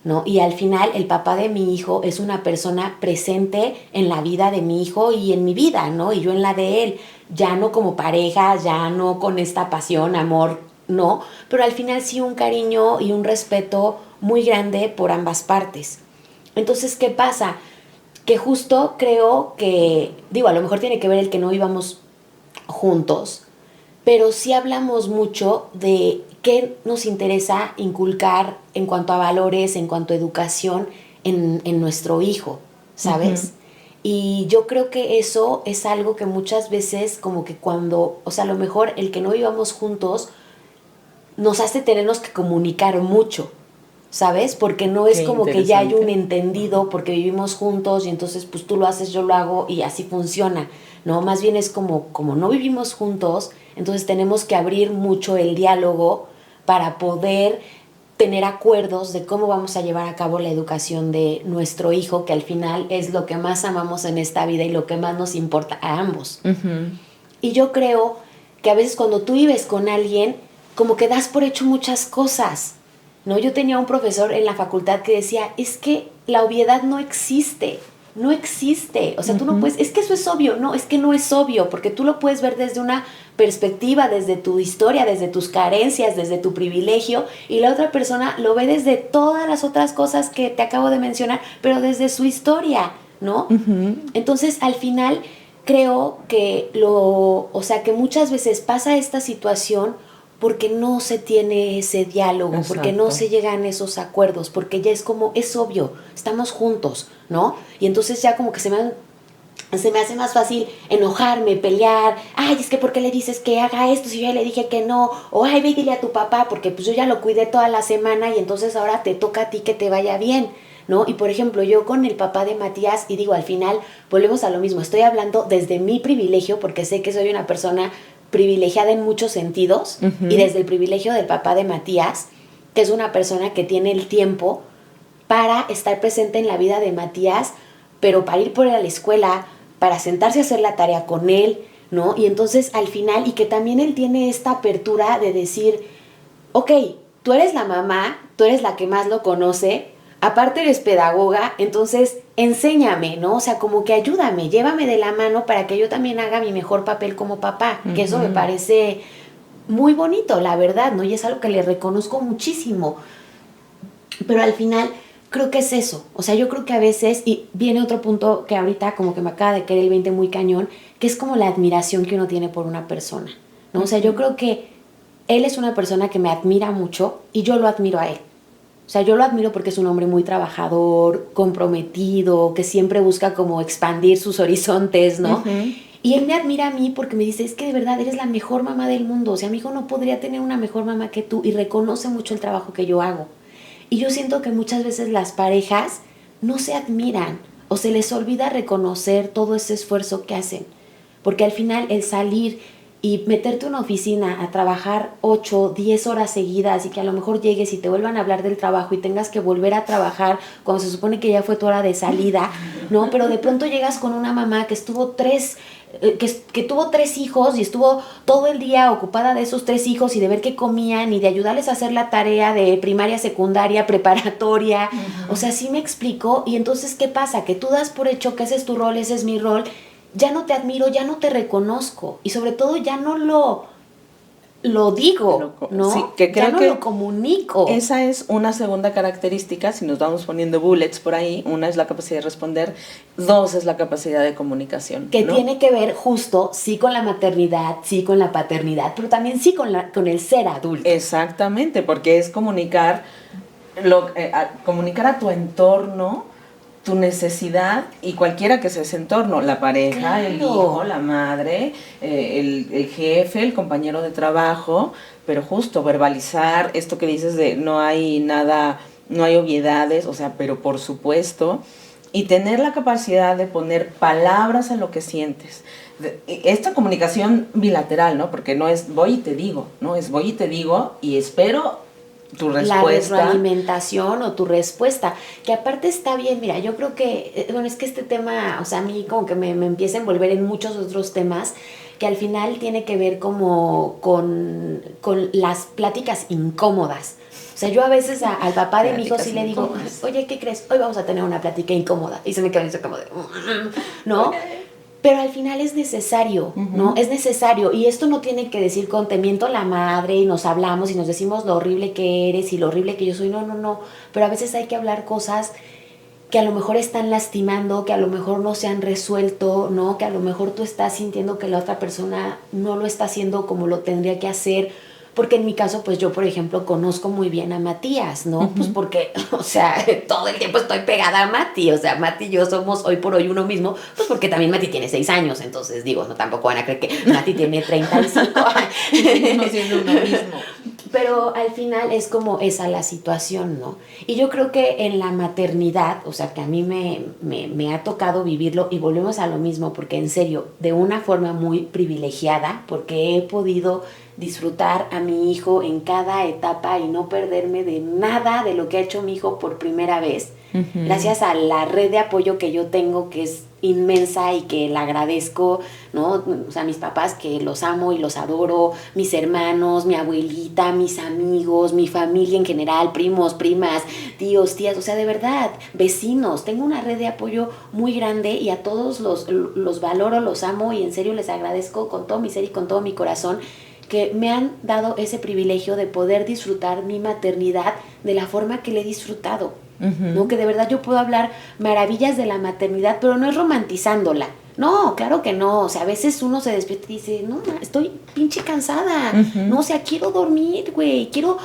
¿no? Y al final el papá de mi hijo es una persona presente en la vida de mi hijo y en mi vida, ¿no? Y yo en la de él, ya no como pareja, ya no con esta pasión, amor, no, pero al final sí un cariño y un respeto muy grande por ambas partes. Entonces, ¿qué pasa? Que justo creo que, digo, a lo mejor tiene que ver el que no íbamos juntos, pero sí hablamos mucho de qué nos interesa inculcar en cuanto a valores, en cuanto a educación en nuestro hijo, ¿sabes? Uh-huh. Y yo creo que eso es algo que muchas veces como que cuando, o sea, a lo mejor el que no íbamos juntos nos hace tenernos que comunicar mucho, ¿sabes? Porque no es como que ya hay un entendido porque vivimos juntos y entonces pues tú lo haces, yo lo hago y así funciona, ¿no? Más bien es como no vivimos juntos, entonces tenemos que abrir mucho el diálogo para poder tener acuerdos de cómo vamos a llevar a cabo la educación de nuestro hijo, que al final es lo que más amamos en esta vida y lo que más nos importa a ambos. Uh-huh. Y yo creo que a veces cuando tú vives con alguien, como que das por hecho muchas cosas, ¿no? Yo tenía un profesor en la facultad que decía, es que la obviedad no existe, no existe, o sea, tú no puedes, es que eso es obvio, no, es que no es obvio, porque tú lo puedes ver desde una perspectiva, desde tu historia, desde tus carencias, desde tu privilegio, y la otra persona lo ve desde todas las otras cosas que te acabo de mencionar, pero desde su historia, ¿no? Uh-huh. Entonces, al final, creo que o sea, que muchas veces pasa esta situación porque no se tiene ese diálogo, exacto, porque no se llegan esos acuerdos, porque ya es como, es obvio, estamos juntos, ¿no? Y entonces ya como que se me hace más fácil enojarme, pelear, ay, es que ¿por qué le dices que haga esto si yo ya le dije que no? O ay, ve y dile a tu papá, porque pues yo ya lo cuidé toda la semana y entonces ahora te toca a ti que te vaya bien, ¿no? Y por ejemplo, yo con el papá de Matías, y digo, al final volvemos a lo mismo, estoy hablando desde mi privilegio, porque sé que soy una persona privilegiada en muchos sentidos, uh-huh, y desde el privilegio del papá de Matías, que es una persona que tiene el tiempo para estar presente en la vida de Matías, pero para ir por él a la escuela, para sentarse a hacer la tarea con él, ¿no? Y entonces al final, y que también él tiene esta apertura de decir, ok, tú eres la mamá, tú eres la que más lo conoce, aparte eres pedagoga, entonces enséñame, ¿no? O sea, como que ayúdame, llévame de la mano para que yo también haga mi mejor papel como papá, uh-huh, que eso me parece muy bonito, la verdad, ¿no? Y es algo que le reconozco muchísimo. Pero al final creo que es eso, o sea, yo creo que a veces, y viene otro punto que ahorita como que me acaba de caer el 20 muy cañón, que es como la admiración que uno tiene por una persona, ¿no? O sea, yo creo que él es una persona que me admira mucho y yo lo admiro a él. O sea, yo lo admiro porque es un hombre muy trabajador, comprometido, que siempre busca como expandir sus horizontes, ¿no? Uh-huh. Y él me admira a mí porque me dice, es que de verdad eres la mejor mamá del mundo. O sea, mi hijo no podría tener una mejor mamá que tú, y reconoce mucho el trabajo que yo hago. Y yo siento que muchas veces las parejas no se admiran o se les olvida reconocer todo ese esfuerzo que hacen. Porque al final el salir y meterte en una oficina a trabajar 8, 10 horas seguidas y que a lo mejor llegues y te vuelvan a hablar del trabajo y tengas que volver a trabajar cuando se supone que ya fue tu hora de salida, ¿no? Pero de pronto llegas con una mamá que estuvo que tuvo 3 hijos y estuvo todo el día ocupada de esos 3 hijos y de ver qué comían y de ayudarles a hacer la tarea de primaria, secundaria, preparatoria. Uh-huh. O sea, sí me explico. Y entonces, ¿qué pasa? Que tú das por hecho que ese es tu rol, ese es mi rol. Ya no te admiro, ya no te reconozco y sobre todo ya no lo lo digo, ¿no? Sí, que creo ya no que lo comunico. Esa es una segunda característica, si nos vamos poniendo bullets por ahí. Una es la capacidad de responder, dos es la capacidad de comunicación. Que ¿no? tiene que ver justo, sí con la maternidad, sí con la paternidad, pero también sí con el ser adulto. Exactamente, porque es comunicar a tu entorno tu necesidad, y cualquiera que sea ese entorno, la pareja, Claro. el hijo, la madre, el jefe, el compañero de trabajo, pero justo verbalizar esto que dices de no hay nada, no hay obviedades, o sea, pero por supuesto, y tener la capacidad de poner palabras a lo que sientes. Esta comunicación bilateral, ¿no? Porque no es voy y te digo, ¿no? Es voy y te digo y espero tu respuesta. La retroalimentación o tu respuesta, que aparte está bien. Mira, yo creo que, bueno, es que este tema, o sea, a mí como que me empieza a envolver en muchos otros temas, que al final tiene que ver como con las pláticas incómodas. O sea, yo a veces al papá de mi hijo sí le digo, oye, ¿qué crees? Hoy vamos a tener una plática incómoda. Y se me queda como de, ¿no? Pero al final es necesario, ¿no? Es necesario. Y esto no tiene que decir con te miento la madre y nos hablamos y nos decimos lo horrible que eres y lo horrible que yo soy. No. Pero a veces hay que hablar cosas que a lo mejor están lastimando, que a lo mejor no se han resuelto, ¿no? Que a lo mejor tú estás sintiendo que la otra persona no lo está haciendo como lo tendría que hacer. Porque en mi caso, pues yo, por ejemplo, conozco muy bien a Matías, ¿no? Pues porque, o sea, todo el tiempo estoy pegada a Mati. O sea, Mati y yo somos hoy por hoy uno mismo, pues porque también Mati tiene 6 años. Entonces, digo, no tampoco van a creer que Mati tiene 35. No siendo uno mismo. Pero al final es como esa la situación, ¿no? Y yo creo que en la maternidad, o sea, que a mí me ha tocado vivirlo, y volvemos a lo mismo, porque en serio, de una forma muy privilegiada, porque he podido disfrutar a mi hijo en cada etapa y no perderme de nada de lo que ha hecho mi hijo por primera vez. Uh-huh. Gracias a la red de apoyo que yo tengo, que es inmensa y que la agradezco, ¿no? O sea, mis papás, que los amo y los adoro, mis hermanos, mi abuelita, mis amigos, mi familia en general, primos, primas, tíos, tías, o sea, de verdad, vecinos. Tengo una red de apoyo muy grande y a todos los valoro, los amo y en serio les agradezco con todo mi ser y con todo mi corazón que me han dado ese privilegio de poder disfrutar mi maternidad de la forma que la he disfrutado. Uh-huh. ¿No? Que de verdad yo puedo hablar maravillas de la maternidad, pero no es romantizándola. No, claro que no. O sea, a veces uno se despierta y dice, no, estoy pinche cansada. Uh-huh. No, o sea, quiero dormir, güey. Quiero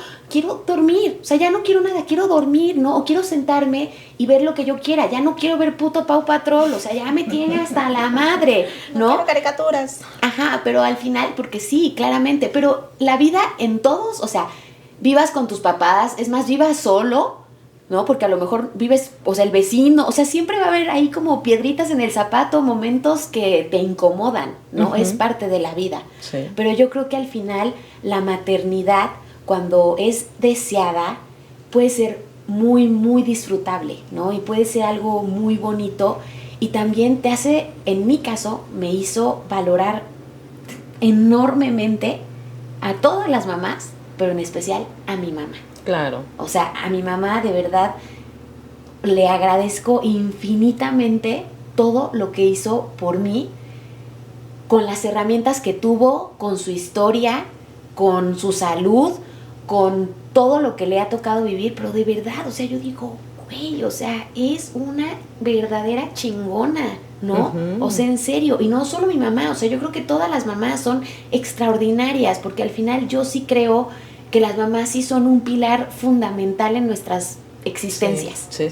dormir. O sea, ya no quiero nada, quiero dormir, ¿no? O quiero sentarme y ver lo que yo quiera. Ya no quiero ver puto Pau Patrol. O sea, ya me tiene hasta la madre, ¿no? No quiero caricaturas. Ajá, pero al final, porque sí, claramente. Pero la vida en todos, o sea, vivas con tus papás, es más, vivas solo, ¿no? Porque a lo mejor vives, o sea, el vecino, o sea, siempre va a haber ahí como piedritas en el zapato, momentos que te incomodan, ¿no? Uh-huh. Es parte de la vida. Sí. Pero yo creo que al final la maternidad, cuando es deseada, puede ser muy, muy disfrutable, ¿no? Y puede ser algo muy bonito y también te hace, en mi caso, me hizo valorar enormemente a todas las mamás, pero en especial a mi mamá. Claro. O sea, a mi mamá de verdad le agradezco infinitamente todo lo que hizo por mí, con las herramientas que tuvo, con su historia, con su salud, con todo lo que le ha tocado vivir, pero de verdad, o sea, yo digo, güey, o sea, es una verdadera chingona, ¿no? Uh-huh. O sea, en serio, y no solo mi mamá, o sea, yo creo que todas las mamás son extraordinarias, porque al final yo sí creo que las mamás sí son un pilar fundamental en nuestras existencias. Sí.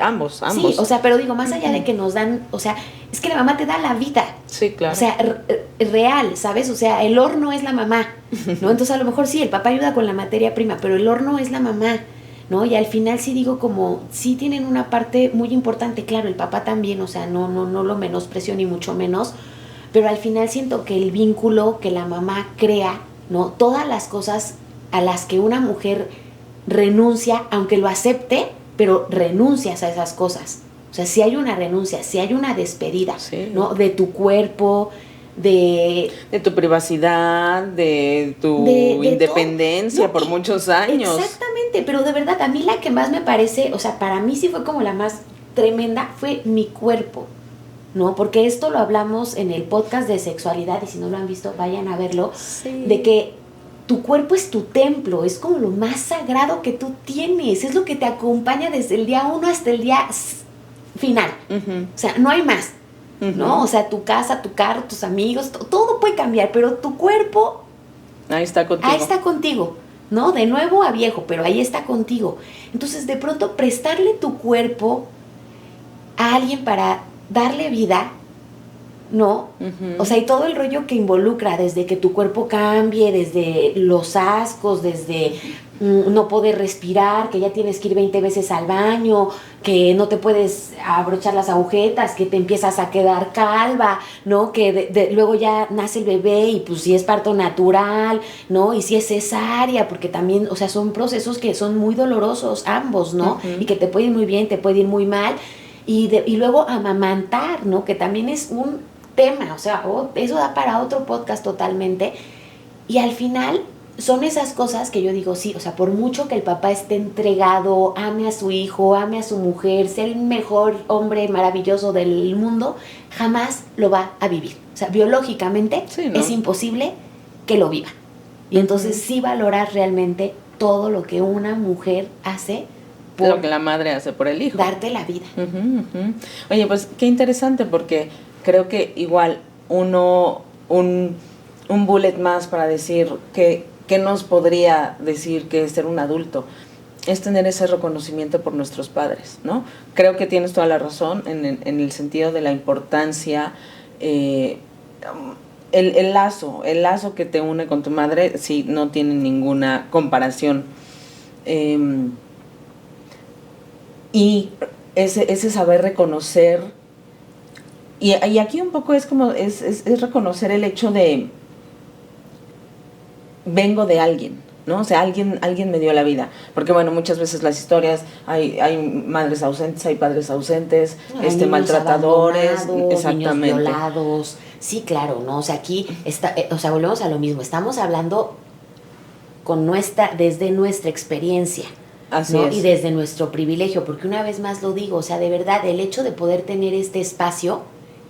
Ambos. Sí, o sea, pero digo, más allá de que nos dan, o sea, es que la mamá te da la vida. Sí, claro. O sea, real, ¿sabes? O sea, el horno es la mamá, ¿no? Entonces, a lo mejor sí, el papá ayuda con la materia prima, pero el horno es la mamá, ¿no? Y al final sí digo como, sí tienen una parte muy importante, claro, el papá también, o sea, no lo menosprecio ni mucho menos, pero al final siento que el vínculo que la mamá crea, ¿no? Todas las cosas a las que una mujer renuncia, aunque lo acepte, pero renuncias a esas cosas. O sea, si hay una renuncia, si hay una despedida, sí, ¿no? De tu cuerpo, de tu privacidad, de tu independencia no, por muchos años. Exactamente, pero de verdad, a mí la que más me parece, o sea, para mí sí fue como la más tremenda, fue mi cuerpo, ¿no? Porque esto lo hablamos en el podcast de sexualidad, y si no lo han visto, vayan a verlo, sí. De que tu cuerpo es tu templo, es como lo más sagrado que tú tienes, es lo que te acompaña desde el día 1 hasta el día final. O sea, no hay más, ¿no? O sea, tu casa, tu carro, tus amigos, todo puede cambiar, pero tu cuerpo... Ahí está contigo. Ahí está contigo, ¿no? De nuevo a viejo, pero ahí está contigo. Entonces, de pronto, prestarle tu cuerpo a alguien para darle vida, ¿no? O sea, y todo el rollo que involucra, desde que tu cuerpo cambie, desde los ascos, desde no poder respirar, que ya tienes que ir 20 veces al baño, que no te puedes abrochar las agujetas, que te empiezas a quedar calva, ¿no? Que luego ya nace el bebé y pues si es parto natural, ¿no? Y si es cesárea, porque también, o sea, son procesos que son muy dolorosos ambos, ¿no? Y que te puede ir muy bien, te puede ir muy mal. Y luego amamantar, ¿no? Que también es un tema, o sea, eso da para otro podcast totalmente. Y al final son esas cosas que yo digo, sí, o sea, por mucho que el papá esté entregado, ame a su hijo, ame a su mujer, sea el mejor hombre maravilloso del mundo, jamás lo va a vivir. O sea, biológicamente sí, ¿no? Es imposible que lo viva. Y entonces sí valorar realmente todo lo que una mujer hace por lo que la madre hace por el hijo. Darte la vida. Oye, pues qué interesante, porque creo que igual un bullet más para decir que nos podría decir que es ser un adulto es tener ese reconocimiento por nuestros padres, ¿no? Creo que tienes toda la razón en el sentido de la importancia, el lazo que te une con tu madre, sí, no tiene ninguna comparación. Y ese saber reconocer, y aquí un poco es como, es reconocer el hecho de vengo de alguien, ¿no? O sea, alguien me dio la vida. Porque, bueno, muchas veces las historias, hay madres ausentes, hay padres ausentes, maltratadores, exactamente. Niños violados. Sí, claro, ¿no? O sea, aquí volvemos a lo mismo. Estamos hablando desde nuestra experiencia. Así ¿no? es. Y desde nuestro privilegio, porque una vez más lo digo, o sea, de verdad, el hecho de poder tener este espacio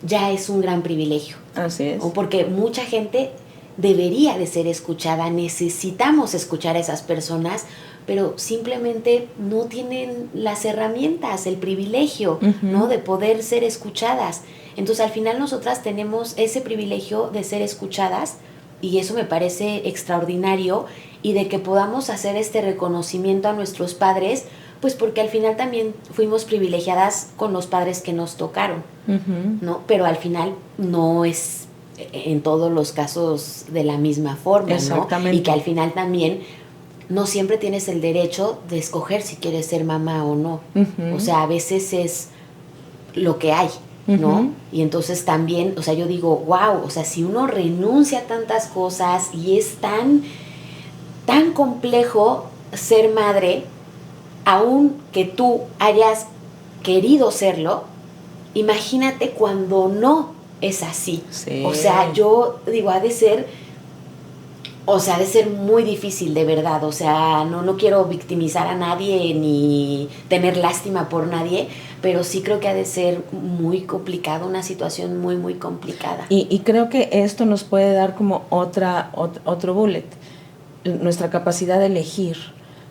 ya es un gran privilegio. Así es. Porque mucha gente debería de ser escuchada, necesitamos escuchar a esas personas, pero simplemente no tienen las herramientas, el privilegio, ¿no? De poder ser escuchadas. Entonces, al final nosotras tenemos ese privilegio de ser escuchadas, y eso me parece extraordinario, y de que podamos hacer este reconocimiento a nuestros padres, pues porque al final también fuimos privilegiadas con los padres que nos tocaron, ¿no? Pero al final no es en todos los casos de la misma forma, exactamente, ¿no? Y que al final también no siempre tienes el derecho de escoger si quieres ser mamá o no. O sea, a veces es lo que hay, ¿no? Y entonces también, o sea, yo digo, wow, o sea, si uno renuncia a tantas cosas y es tan complejo ser madre, aun que tú hayas querido serlo, imagínate cuando no es así. Sí. O sea, yo digo, ha de ser muy difícil, de verdad. O sea, no quiero victimizar a nadie ni tener lástima por nadie, pero sí creo que ha de ser muy complicado, una situación muy, muy complicada. Y creo que esto nos puede dar como otro bullet, nuestra capacidad de elegir.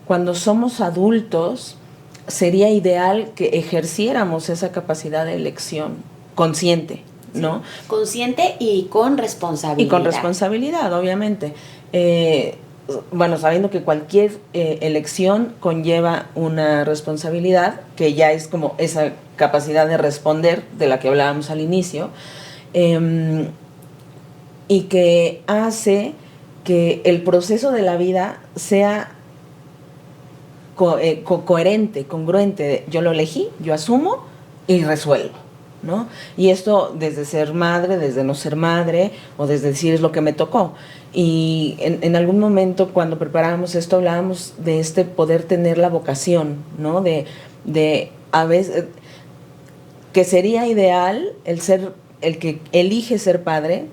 Cuando somos adultos, sería ideal que ejerciéramos esa capacidad de elección consciente, ¿no? Sí, consciente y con responsabilidad. Y con responsabilidad, obviamente. Bueno, sabiendo que cualquier elección conlleva una responsabilidad, que ya es como esa capacidad de responder de la que hablábamos al inicio, y que hace que el proceso de la vida sea coherente, congruente. Yo lo elegí, yo asumo y resuelvo, ¿no? Y esto desde ser madre, desde no ser madre, o desde decir es lo que me tocó. Y en algún momento cuando preparábamos esto hablábamos de este poder tener la vocación, ¿no? De a veces que sería ideal el que elige ser padre,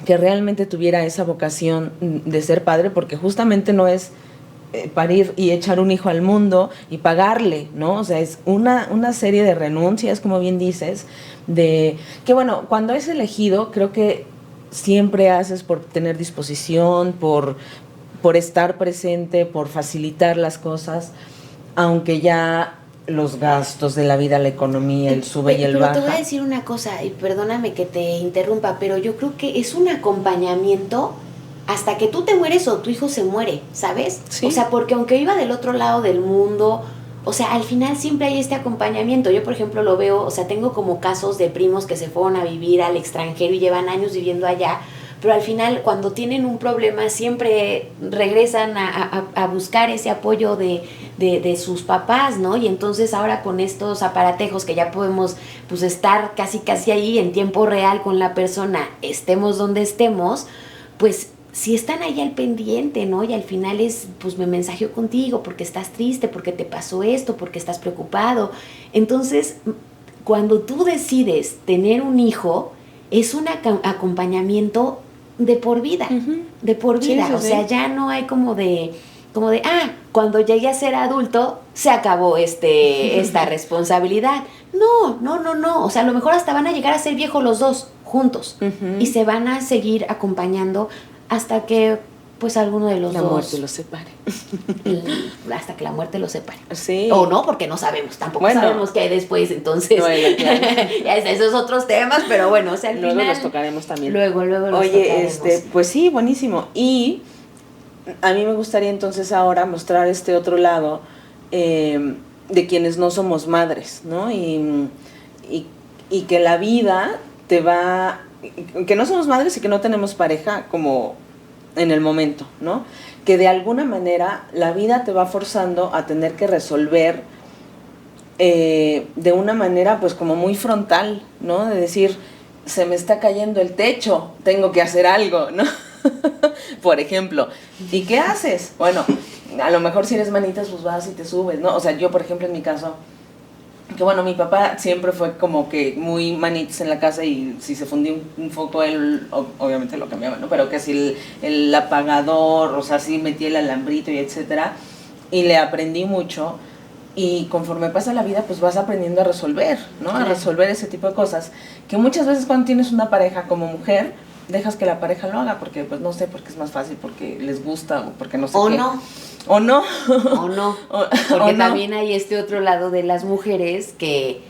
que realmente tuviera esa vocación de ser padre, porque justamente no es parir y echar un hijo al mundo y pagarle, ¿no? O sea, es una serie de renuncias, como bien dices, de que bueno, cuando es elegido, creo que siempre haces por tener disposición, por por estar presente, por facilitar las cosas, aunque ya los gastos de la vida, la economía, el sube y el baja. Pero te voy a decir una cosa, y perdóname que te interrumpa, pero yo creo que es un acompañamiento hasta que tú te mueres o tu hijo se muere, ¿sabes? Sí. O sea, porque aunque viva del otro lado del mundo, o sea, al final siempre hay este acompañamiento. Yo, por ejemplo, lo veo, o sea, tengo como casos de primos que se fueron a vivir al extranjero y llevan años viviendo allá, pero al final cuando tienen un problema siempre regresan a buscar ese apoyo de sus papás, ¿no? Y entonces ahora con estos aparatejos que ya podemos pues estar casi ahí en tiempo real con la persona, estemos donde estemos, pues si están ahí al pendiente, ¿no? Y al final es, pues me mensajeo contigo porque estás triste, porque te pasó esto, porque estás preocupado. Entonces, cuando tú decides tener un hijo, es un acompañamiento de por vida, de por vida. Sí. O sea, ya no hay como de, cuando llegue a ser adulto, se acabó esta responsabilidad. No. O sea, a lo mejor hasta van a llegar a ser viejos los dos juntos y se van a seguir acompañando hasta que pues alguno de los la dos... La muerte los separe. Hasta que la muerte los separe. Sí. O no, porque no sabemos, tampoco sabemos qué hay después, entonces... No, claro. Esos otros temas, pero bueno, o sea, al luego final... los tocaremos también. Luego los Oye, tocaremos. Pues sí, buenísimo. Y a mí me gustaría entonces ahora mostrar este otro lado de quienes no somos madres, ¿no? Y que la vida te va... Que no somos madres y que no tenemos pareja como en el momento, ¿no? Que de alguna manera la vida te va forzando a tener que resolver de una manera pues como muy frontal, ¿no? De decir, se me está cayendo el techo, tengo que hacer algo, ¿no? Por ejemplo, ¿y qué haces? Bueno, a lo mejor si eres manitas pues vas y te subes, ¿no? O sea, yo por ejemplo en mi caso, que bueno, mi papá siempre fue como que muy manitas en la casa y si se fundía un foco él obviamente lo cambiaba, ¿no? Pero que si el apagador, o sea, sí metía el alambrito y etcétera, y le aprendí mucho y conforme pasa la vida pues vas aprendiendo a resolver, ¿no? A resolver ese tipo de cosas que muchas veces cuando tienes una pareja como mujer dejas que la pareja lo haga porque pues no sé, porque es más fácil, porque les gusta o porque no sé o qué. O no. Porque también hay este otro lado de las mujeres que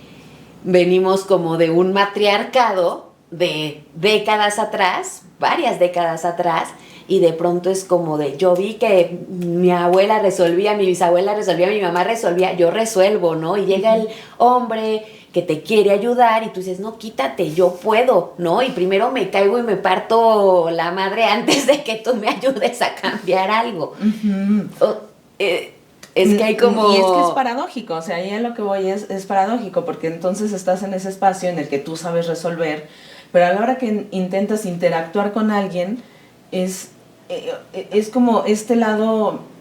venimos como de un matriarcado de décadas atrás, varias décadas atrás, y de pronto es como de, yo vi que mi abuela resolvía, mi bisabuela resolvía, mi mamá resolvía, yo resuelvo, ¿no? Y llega el hombre que te quiere ayudar y tú dices, no, quítate, yo puedo, ¿no? Y primero me caigo y me parto la madre antes de que tú me ayudes a cambiar algo. Es que hay como... Y es que es paradójico, o sea, ahí a lo que voy es paradójico, porque entonces estás en ese espacio en el que tú sabes resolver, pero a la hora que intentas interactuar con alguien, es como este lado...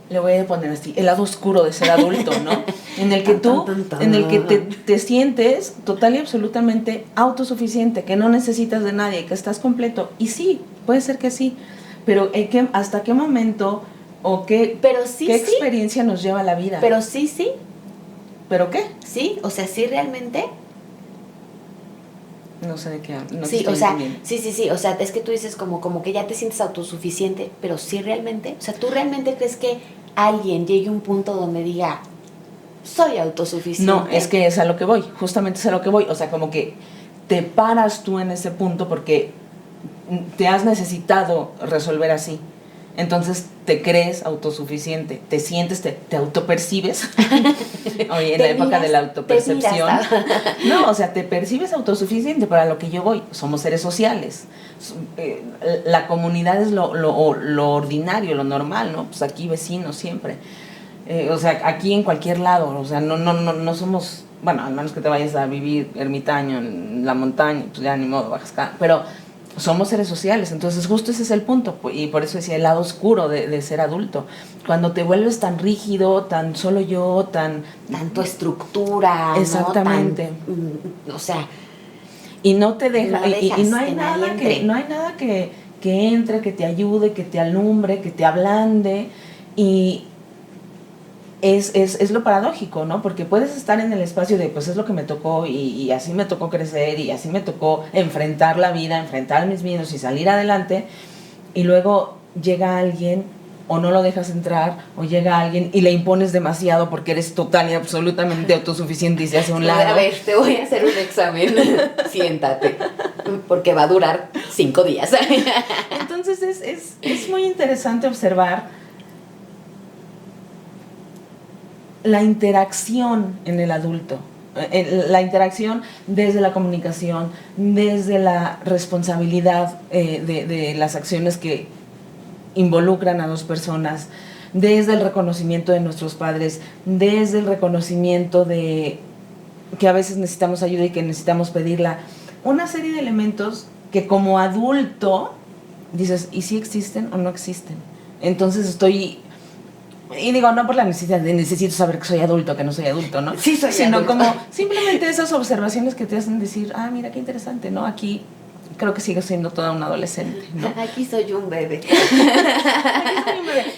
Le voy a poner así, el lado oscuro de ser adulto, ¿no? En el que tú, en el que te sientes total y absolutamente autosuficiente, que no necesitas de nadie, que estás completo. Y sí, puede ser que sí, pero ¿hasta qué momento o qué experiencia nos lleva la vida? Pero sí. ¿Pero qué? Sí, o sea, sí realmente... No sé de qué hablo. No sí, o sea, sí, o sea, es que tú dices como que ya te sientes autosuficiente, pero sí realmente, o sea, ¿tú realmente crees que alguien llegue a un punto donde diga, soy autosuficiente? No, es que es a lo que voy, justamente es a lo que voy, o sea, como que te paras tú en ese punto porque te has necesitado resolver así. Entonces te crees autosuficiente, te sientes, te autopercibes. Oye, en la época de la autopercepción. No, o sea, te percibes autosuficiente, para lo que yo voy. Somos seres sociales. La comunidad es lo ordinario, lo normal, ¿no? Pues aquí vecinos siempre. O sea, aquí en cualquier lado. O sea, no somos, bueno, al menos que te vayas a vivir ermitaño en la montaña, pues ya ni modo, bajas acá. Pero somos seres sociales, entonces justo ese es el punto, y por eso decía el lado oscuro de ser adulto, cuando te vuelves tan rígido, tan solo yo, tanto estructura, exactamente, ¿no? O sea, y no te deja, y no hay nada que entre, que te ayude, que te alumbre, que te ablande, y es lo paradójico, ¿no? Porque puedes estar en el espacio de, pues es lo que me tocó y así me tocó crecer y así me tocó enfrentar la vida, enfrentar mis miedos y salir adelante, y luego llega alguien o no lo dejas entrar, o llega alguien y le impones demasiado porque eres total y absolutamente autosuficiente y se hace a un lado. A ver, te voy a hacer un examen, siéntate, porque va a durar 5 días. Entonces es muy interesante observar la interacción en el adulto, la interacción desde la comunicación, desde la responsabilidad de las acciones que involucran a dos personas, desde el reconocimiento de nuestros padres, desde el reconocimiento de que a veces necesitamos ayuda y que necesitamos pedirla. Una serie de elementos que como adulto dices, ¿y si existen o no existen? Entonces estoy... Y digo, no por la necesidad de necesito saber que soy adulto, que no soy adulto, ¿no? Sí, soy sino adulto. Como simplemente esas observaciones que te hacen decir, mira qué interesante, ¿no? Aquí creo que sigo siendo toda una adolescente, ¿no? Aquí soy un bebé.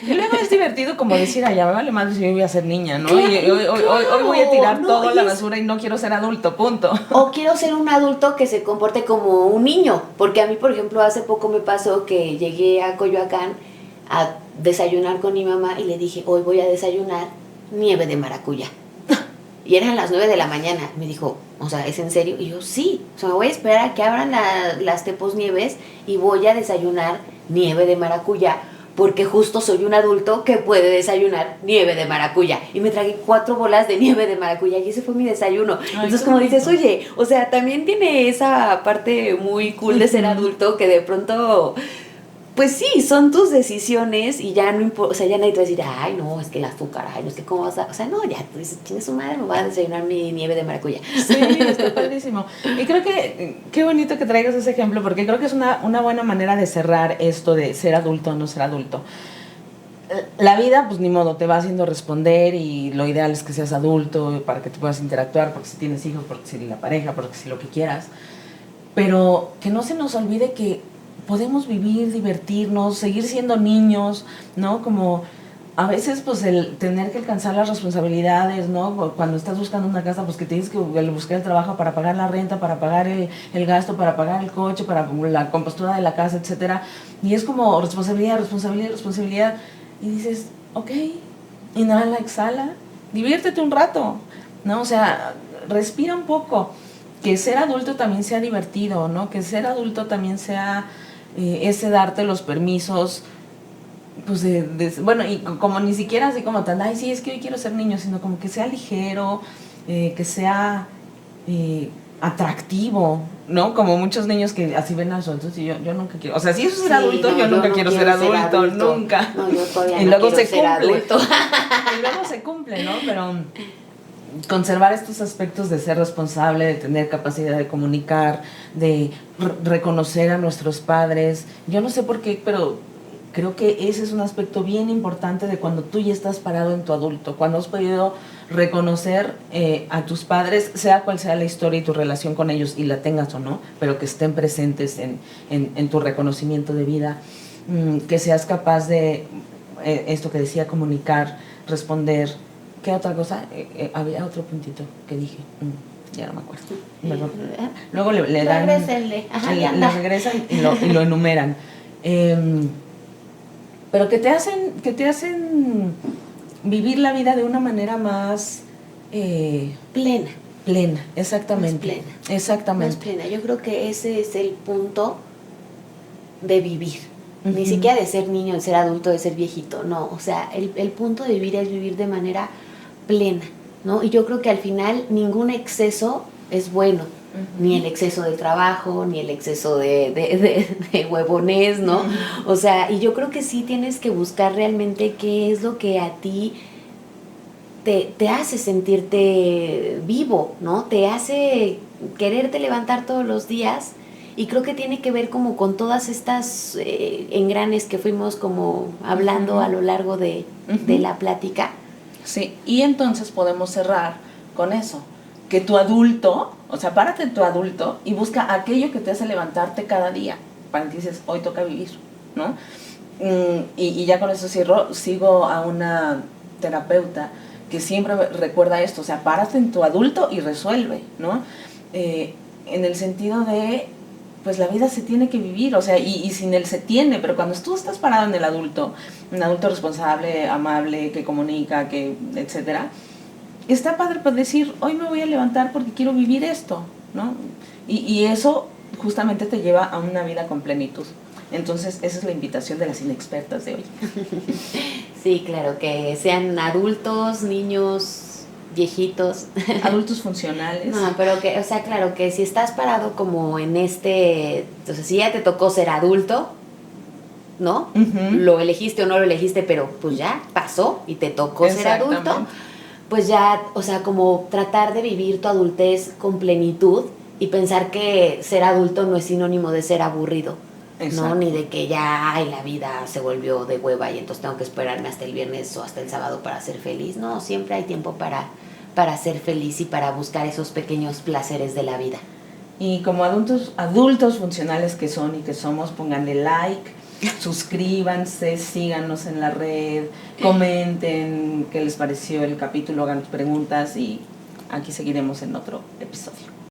Y luego es divertido como decir, ya me vale más si yo voy a ser niña, ¿no? Claro, Y hoy voy a tirar todo a la es... basura y no quiero ser adulto, punto. O quiero ser un adulto que se comporte como un niño. Porque a mí, por ejemplo, hace poco me pasó que llegué a Coyoacán a desayunar con mi mamá y le dije, hoy voy a desayunar nieve de maracuyá. Y eran las 9 de la mañana. Me dijo, o sea, ¿es en serio? Y yo, sí. O sea, me voy a esperar a que abran las Tepos Nieves y voy a desayunar nieve de maracuyá, porque justo soy un adulto que puede desayunar nieve de maracuyá. Y me tragué 4 bolas de nieve de maracuyá y ese fue mi desayuno. Entonces, como dices, oye, o sea, también tiene esa parte muy cool de ser adulto que de pronto... Pues sí, son tus decisiones y ya no importa, o sea, ya nadie te va a decir, ay, no, es que el azúcar, ay, no, es que cómo vas a... O sea, no, ya, tú dices, tiene su madre, me voy a desayunar mi nieve de maracuyá. Sí, está padrísimo. Y creo que, qué bonito que traigas ese ejemplo, porque creo que es una buena manera de cerrar esto de ser adulto o no ser adulto. La vida, pues ni modo, te va haciendo responder y lo ideal es que seas adulto para que te puedas interactuar, porque si tienes hijos, porque si la pareja, porque si lo que quieras. Pero que no se nos olvide que podemos vivir, divertirnos, seguir siendo niños, ¿no? Como a veces pues el tener que alcanzar las responsabilidades, ¿no? Cuando estás buscando una casa, pues que tienes que buscar el trabajo para pagar la renta, para pagar el gasto, para pagar el coche, para la compostura de la casa, etcétera. Y es como responsabilidad, responsabilidad, responsabilidad. Y dices, ok, inhala, exhala, diviértete un rato, ¿no? O sea, respira un poco. Que ser adulto también sea divertido, ¿no? Que ser adulto también sea ese darte los permisos, pues bueno, y como ni siquiera así como tan, ay, sí, es que hoy quiero ser niño, sino como que sea ligero, que sea atractivo, ¿no? Como muchos niños que así ven a los adultos y yo nunca quiero, o sea, si eso es ser adulto, no, yo nunca quiero ser adulto, nunca. No, yo todavía y no luego quiero se ser cumple. adulto. Y luego se cumple, ¿no? Pero conservar estos aspectos de ser responsable, de tener capacidad de comunicar, de reconocer a nuestros padres. Yo no sé por qué, pero creo que ese es un aspecto bien importante de cuando tú ya estás parado en tu adulto, cuando has podido reconocer a tus padres, sea cual sea la historia y tu relación con ellos, y la tengas o no, pero que estén presentes en tu reconocimiento de vida, que seas capaz de, esto que decía, comunicar, responder. ¿Qué otra cosa? Había otro puntito que dije, ya no me acuerdo. Luego le dan... le regresan y lo enumeran. Pero que te hacen vivir la vida de una manera más... plena. Plena, exactamente. Más plena. Exactamente. Más plena. Yo creo que ese es el punto de vivir. Ni siquiera de ser niño, de ser adulto, de ser viejito, no. O sea, el punto de vivir es vivir de manera plena, ¿no? Y yo creo que al final ningún exceso es bueno. Ni el exceso de trabajo, ni el exceso de huevones, ¿no? O sea, y yo creo que sí tienes que buscar realmente qué es lo que a ti te hace sentirte vivo, ¿no? Te hace quererte levantar todos los días. Y creo que tiene que ver como con todas estas engranes que fuimos como hablando a lo largo de la plática. Sí, y entonces podemos cerrar con eso. Que tu adulto, o sea, párate en tu adulto y busca aquello que te hace levantarte cada día. Para que dices, hoy toca vivir, ¿no? Y ya con eso sigo a una terapeuta que siempre recuerda esto, o sea, párate en tu adulto y resuelve, ¿no? En el sentido de, pues la vida se tiene que vivir, o sea, y sin él se tiene, pero cuando tú estás parado en el adulto, un adulto responsable, amable, que comunica, que etcétera, está padre para decir, hoy me voy a levantar porque quiero vivir esto, ¿no? Y eso justamente te lleva a una vida con plenitud. Entonces, esa es la invitación de las inexpertas de hoy. Sí, claro, que sean adultos, niños, viejitos. Adultos funcionales. No, pero que, o sea, claro, que si estás parado como en entonces si ya te tocó ser adulto, ¿no? Lo elegiste o no lo elegiste, pero pues ya pasó y te tocó ser adulto, pues ya, o sea, como tratar de vivir tu adultez con plenitud y pensar que ser adulto no es sinónimo de ser aburrido. Exacto. ¿No? Ni de que ya, ay, la vida se volvió de hueva y entonces tengo que esperarme hasta el viernes o hasta el sábado para ser feliz. No, siempre hay tiempo para ser feliz y para buscar esos pequeños placeres de la vida. Y como adultos funcionales que son y que somos, pónganle like, suscríbanse, síganos en la red, comenten qué les pareció el capítulo, hagan preguntas y aquí seguiremos en otro episodio.